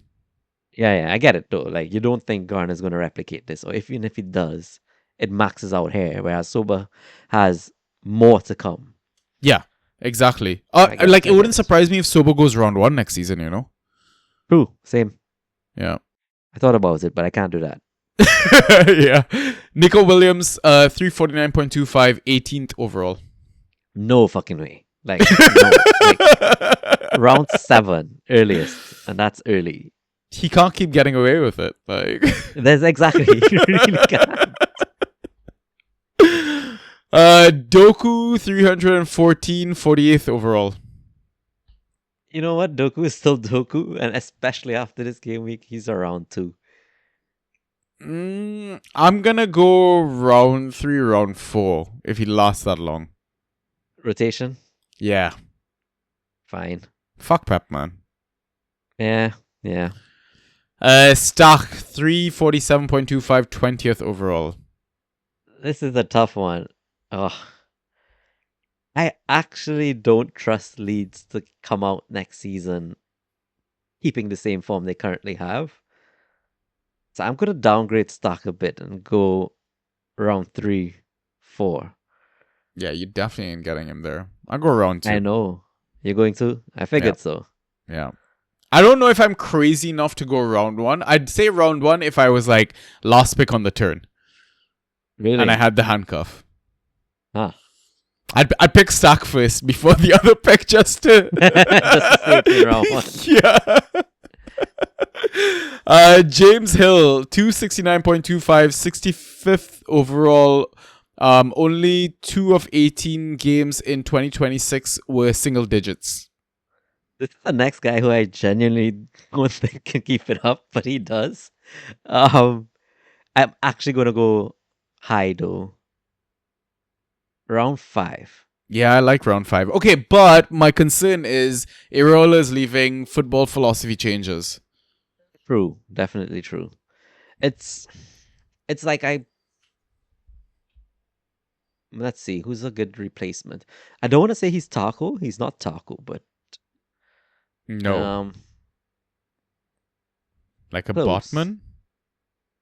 Yeah, I get it though. Like you don't think Garner's going to replicate this, or even if he does, it maxes out here, whereas Soba has more to come. Yeah, exactly. I get Like, it, it I wouldn't get it. surprise me if Sobo goes round 1 next season, you know? True, same. Yeah. I thought about it, but I can't do that. Yeah. Nico Williams, 349.25, 18th overall. No fucking way. Like, no. Like, round 7 earliest, and that's early. He can't keep getting away with it. Like, There's exactly. You really can't. Doku, 314, 48th overall. You know what? Doku is still Doku, and especially after this game week, he's around 2. I'm gonna go round 3, round 4 if he lasts that long. Rotation, Yeah. fine. Fuck Pep, man. Yeah. Stach, 347.25, 20th overall. This is a tough one. Oh, I actually don't trust Leeds to come out next season keeping the same form they currently have. So I'm going to downgrade Stark a bit and go round 3, 4. Yeah, you definitely ain't getting him there. I'll go round 2. I know. You're going to? I figured Yep. so. Yeah. I don't know if I'm crazy enough to go round 1. I'd say round 1 if I was like last pick on the turn Really? and I had the handcuff. Huh. I'd pick Stack first before the other pick just to Just to see it in round 1. Yeah. James Hill, 269.25, 65th overall. Only 2 of 18 games in 2026 were single digits. This is the next guy who I genuinely don't think can keep it up, but he does. I'm actually going to go high though. Round 5. Yeah, I like round 5. Okay, but my concern is Irola is leaving, football philosophy changes. True, definitely true. It's like let's see who's a good replacement. I don't want to say he's Taco. He's not Taco, but No. Like a close. Botman?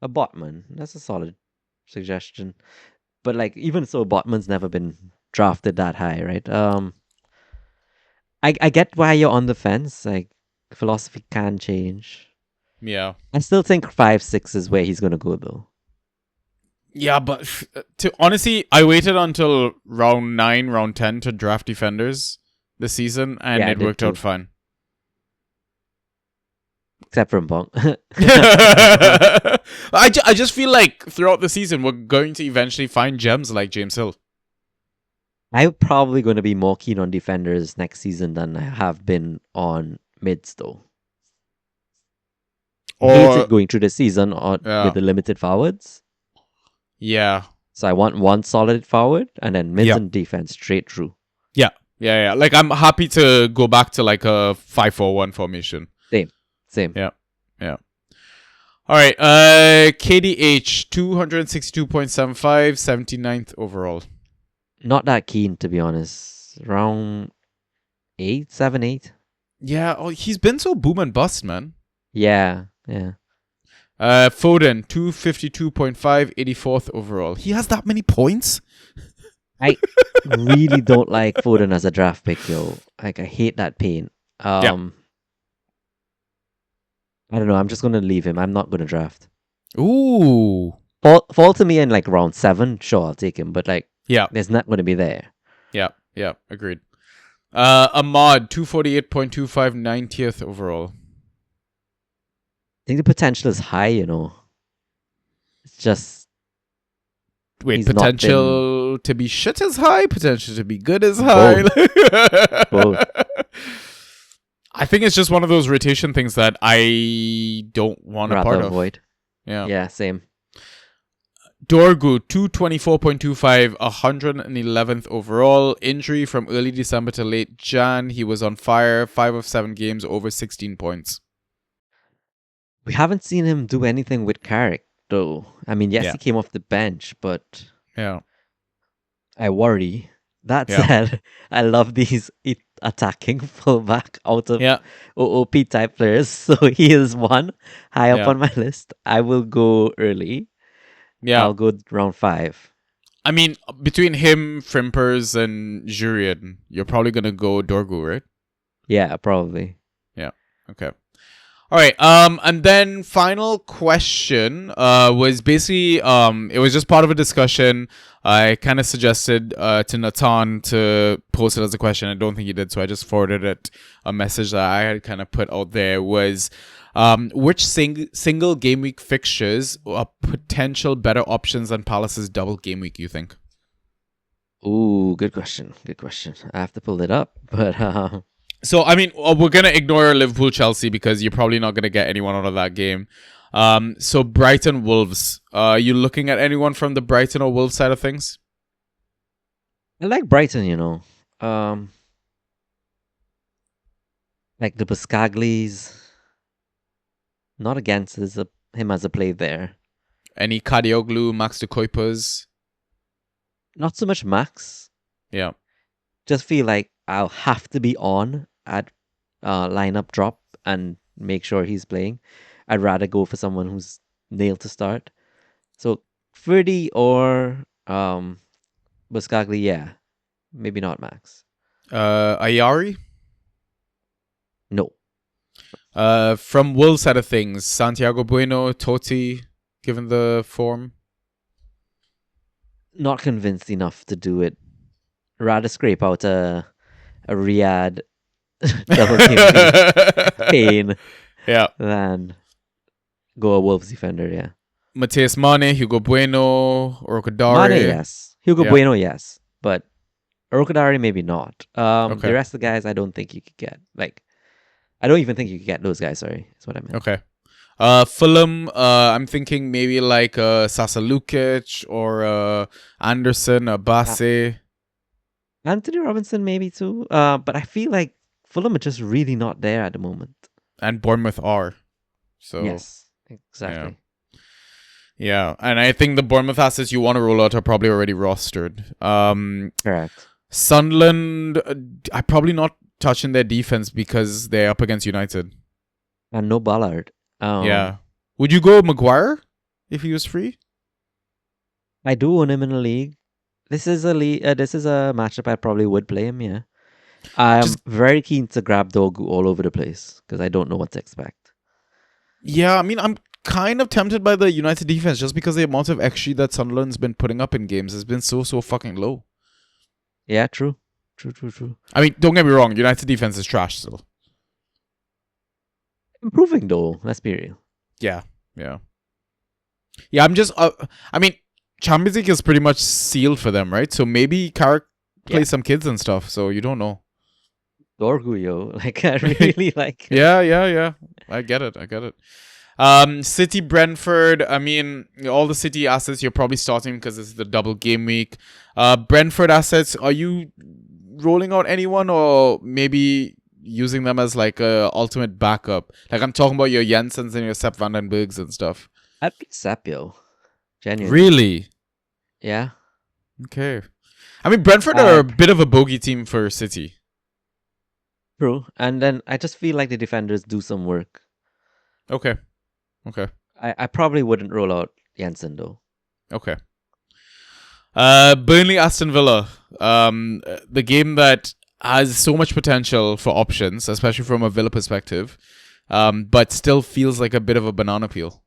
A Botman. That's a solid suggestion. But like even so, Botman's never been drafted that high, right? I get why you're on the fence. Like philosophy can change. Yeah. I still think 5-6 is where he's gonna go though. Yeah, but honestly, I waited until round 9, round 10 to draft defenders this season, and Yeah, I it did worked out too. fine. Except for Mbong. I just feel like throughout the season, we're going to eventually find gems like James Hill. I'm probably going to be more keen on defenders next season than I have been on mids, though. Hated going through the season with the limited forwards. Yeah. So I want one solid forward and then mids Yeah. and defense straight through. Yeah. Like, I'm happy to go back to like a 5-4-1 formation. Same. Yeah. All right. KDH, 262.75, 79th overall. Not that keen, to be honest. Round 8, 7, 8. Yeah. Oh, he's been so boom and bust, man. Yeah. Foden, 252.5, 84th overall. He has that many points? I really don't like Foden as a draft pick, yo. Like, I hate that pain. I don't know. I'm just going to leave him. I'm not going to draft. Ooh. Fall to me in like round 7. Sure, I'll take him. But like, Yeah. there's not going to be there. Yeah. Agreed. Ahmad, 248.25, 90th overall. I think the potential is high, It's just Wait, he's not been potential to be shit is high, potential to be good is high. Both. I think it's just one of those rotation things that I don't want a rather part of. avoid. Yeah. Yeah, same. Dorgu, 224.25, 111th overall. Injury from early December to late Jan. He was on fire. 5 of 7 games, over 16 points. We haven't seen him do anything with Carrick, though. I mean, yes, Yeah. he came off the bench, but Yeah. I worry. That Yeah. said, I love these attacking fullback out of Yeah. OOP type players. So he is one high up Yeah. on my list. I will go early. Yeah. I'll go round 5. I mean, between him, Frimpers, and Jurian, you're probably going to go Dorgu, right? Yeah, probably. Yeah. Okay. All right. And then final question was basically it was just part of a discussion. I kind of suggested to Nathan to post it as a question. I don't think he did, so I just forwarded it. A message that I had kind of put out there was which single game week fixtures are potential better options than Palace's double game week, you think? Ooh, good question. Good question. I have to pull it up, but So, I mean, we're going to ignore Liverpool-Chelsea because you're probably not going to get anyone out of that game. So, Brighton-Wolves. Are you looking at anyone from the Brighton or Wolves side of things? I like Brighton, like the Buscaglis. Not against him as a play there. Any Kadioglu, Max de Kuipers? Not so much Max. Yeah. Just feel like I'll have to be on at lineup drop and make sure he's playing. I'd rather go for someone who's nailed to start. So Ferdy or Buscagli, yeah. Maybe not Max. Ayari? No. From Wolves side of things, Santiago Bueno, Totti, given the form? Not convinced enough to do it. Rather scrape out a Riyadh double game pain Yeah. than go a Wolves defender, yeah. Mateus Mane, Hugo Bueno, Orokadari. Mane, yes. Hugo Yeah. Bueno, yes. But Orokadari, maybe not. Okay. The rest of the guys, I don't think you could get. I don't even think you could get those guys, sorry. That's what I meant. Okay. Fulham, I'm thinking maybe like Sasa Lukic or Anderson, Basse. Anthony Robinson, maybe too. But I feel like Fulham are just really not there at the moment. And Bournemouth are. So Yes, exactly. yeah. And I think the Bournemouth assets you want to roll out are probably already rostered. Correct. Sunderland, I'm probably not touching their defense because they're up against United. And no Ballard. Yeah. Would you go Maguire if he was free? I do own him in a league. This is a matchup I probably would play him, yeah. I'm very keen to grab Dogu all over the place because I don't know what to expect. Yeah, I mean, I'm kind of tempted by the United defense just because the amount of XG that Sunderland's been putting up in games has been so fucking low. Yeah, true. I mean, don't get me wrong, United defense is trash still. Improving though, let's be real. Yeah. I'm just, I mean, Champions League is pretty much sealed for them, right? So maybe Carrick plays some kids and stuff, so you don't know. Dorgu, yo. I really like him. Yeah. I get it. City, Brentford. I mean, all the City assets you're probably starting because it's the double game week. Brentford assets, are you rolling out anyone or maybe using them as like a ultimate backup? Like I'm talking about your Jensens and your Sepp van den Bergs and stuff. I'd pick Sepp, yo. Genuinely. Really? Yeah. Okay. I mean, Brentford are a bit of a bogey team for City. True. And then I just feel like the defenders do some work. Okay. I probably wouldn't roll out Jensen though. Okay. Burnley, Aston Villa. The game that has so much potential for options, especially from a Villa perspective, but still feels like a bit of a banana peel.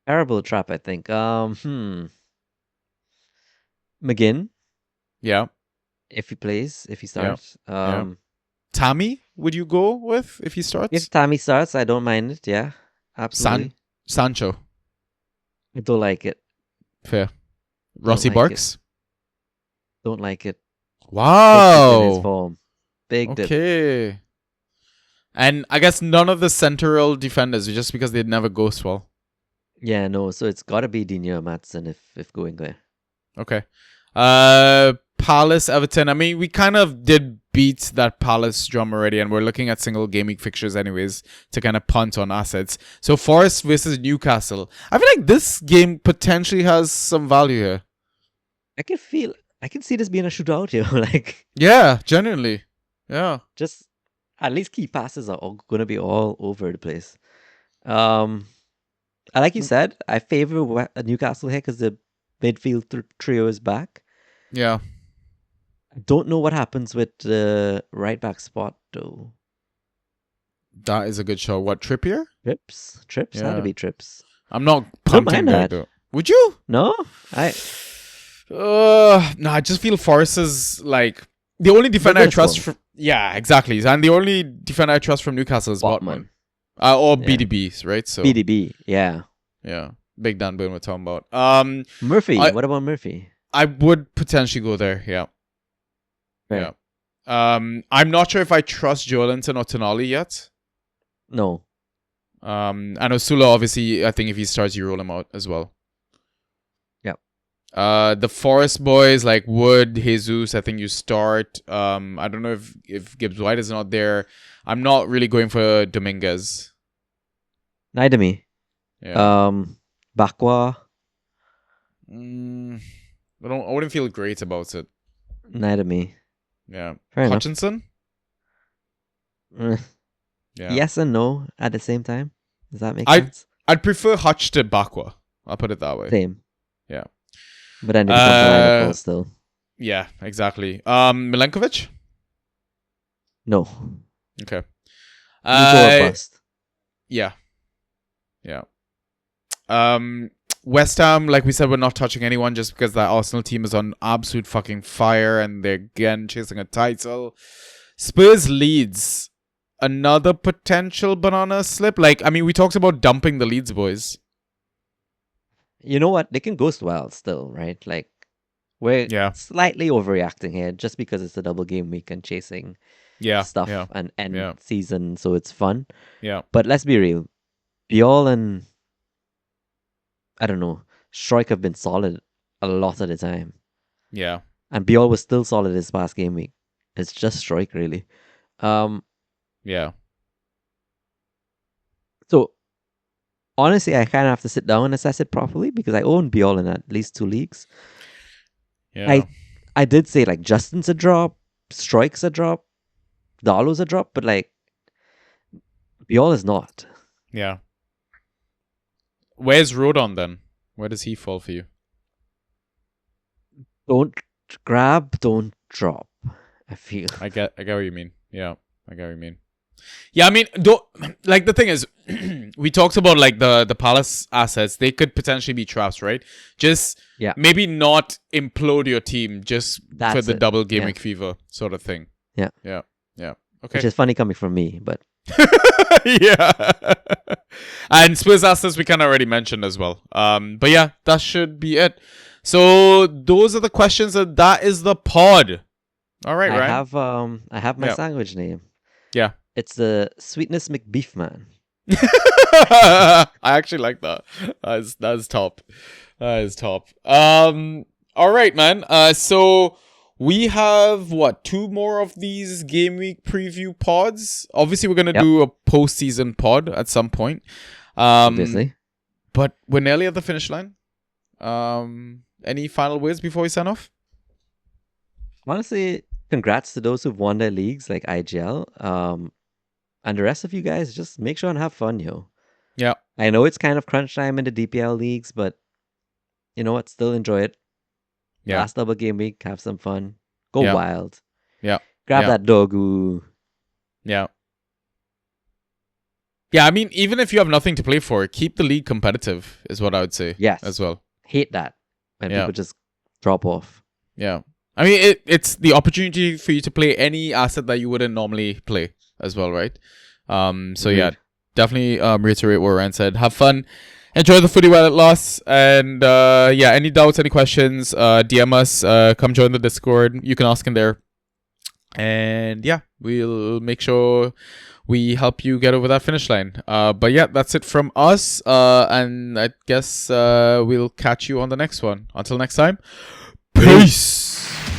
Terrible trap, I think. McGinn. Yeah. if he plays, if he Yeah. starts. Tammy, would you go with if he starts? If Tammy starts, I don't mind it. Yeah, absolutely. Sancho. I don't like it. Fair. Don't Rossi like Barks. Don't like it. Big dip in his Wow. form. Big dip. Okay. And I guess none of the central defenders, just because they never ghost well. Yeah, no. So it's got to be Dina Matson if going there. Okay. Palace, Everton. I mean, we kind of did beat that Palace drum already, and we're looking at single game week fixtures anyways to kind of punt on assets. So Forest versus Newcastle. I feel like this game potentially has some value here. I can see this being a shootout here. Like, Yeah, genuinely. Yeah. just at least key passes are going to be all over the place. Like you said, I favor Newcastle here because the midfield trio is back. Yeah. I don't know what happens with the right back spot though. That is a good show. What, Trippier? Trips had Yeah. to be Trips. I'm not Don't punting mind there, that. though. Would you? No, No, I just feel Forest is like the only defender I good trust form. from. Yeah, exactly. And the only defender I trust from Newcastle is Botman. Or Yeah. BDBs, right? So BDB. Yeah, yeah, Big Dan Burn we're talking about. Murphy. I- What about Murphy? I would potentially go there. Yeah, Right. yeah. I'm not sure if I trust Joelinton or Tonali yet. No. And Osula, obviously, I think if he starts, you roll him out as well. Yep. The Forest boys like Wood, Jesus, I think you start. I don't know if Gibbs White is not there. I'm not really going for Dominguez. Neither me. Yeah. Bakwa. I wouldn't feel great about it. Neither me. Yeah. Fair enough. Hutchinson? Eh, Yeah. Yes and no at the same time. Does that make I- sense? I'd prefer Hutch to Bakwa. I'll put it that way. Same. Yeah. But then it becomes a lineup goal still. Yeah, exactly. Milenkovic? No. Okay. Nico or bust. Yeah. Yeah. West Ham, like we said, we're not touching anyone just because that Arsenal team is on absolute fucking fire and they're again chasing a title. Spurs Leeds. Another potential banana slip. Like, I mean, we talked about dumping the Leeds boys. You know what? They can ghost well still, right? Like, we're Yeah. slightly overreacting here just because it's a double game week and chasing Yeah. stuff Yeah. and end Yeah. season, so it's fun. Yeah. But let's be real. Biol and I don't know, Strike have been solid a lot of the time. Yeah. And Biol was still solid this past game week. It's just Strike really. Yeah. So honestly, I kind of have to sit down and assess it properly because I own Biol in at least 2 leagues. Yeah. I did say like Justin's a drop, Strike's a drop, Darlow's a drop, but like Biol is not. Yeah. Where's Rodon then? Where does he fall for you? Don't grab, don't drop. I feel. I get what you mean. Yeah, I get what you mean. Yeah, I mean, like the thing is, we talked about like the Palace assets. They could potentially be traps, right? Just Yeah. maybe not implode your team just for That's the it. double game Yeah. week fever sort of thing. Yeah. Yeah. Yeah. Okay. Which is funny coming from me, but Yeah. And Spurs assets we kind of already mentioned as well. But yeah, that should be it. So those are the questions that is the pod. All right, right? I have my Yeah. sandwich name. Yeah. It's the Sweetness McBeefman. I actually like that. That's top. That is top. All right, man. So we have 2 more of these game week preview pods. Obviously, we're gonna Yep. do a postseason pod at some point. Obviously. But we're nearly at the finish line. Any final words before we sign off? Honestly, congrats to those who've won their leagues like IGL. And the rest of you guys, just make sure and have fun, yo. Yeah. I know it's kind of crunch time in the DPL leagues, but you know what? Still enjoy it. Yeah. Last double game week, have some fun. Go Yeah. wild. Yeah. Grab Yeah. that dogu. Yeah. Yeah, I mean, even if you have nothing to play for, keep the league competitive is what I would say. Yes. As well. Hate that when Yeah. people just drop off. Yeah. I mean, it's the opportunity for you to play any asset that you wouldn't normally play as well, right? So yeah, definitely reiterate what Ryan said. Have fun. Enjoy the footy while it lasts. And yeah, any doubts, any questions, DM us. Come join the Discord. You can ask in there. And yeah, we'll make sure we help you get over that finish line. But yeah, that's it from us. And I guess we'll catch you on the next one. Until next time, peace.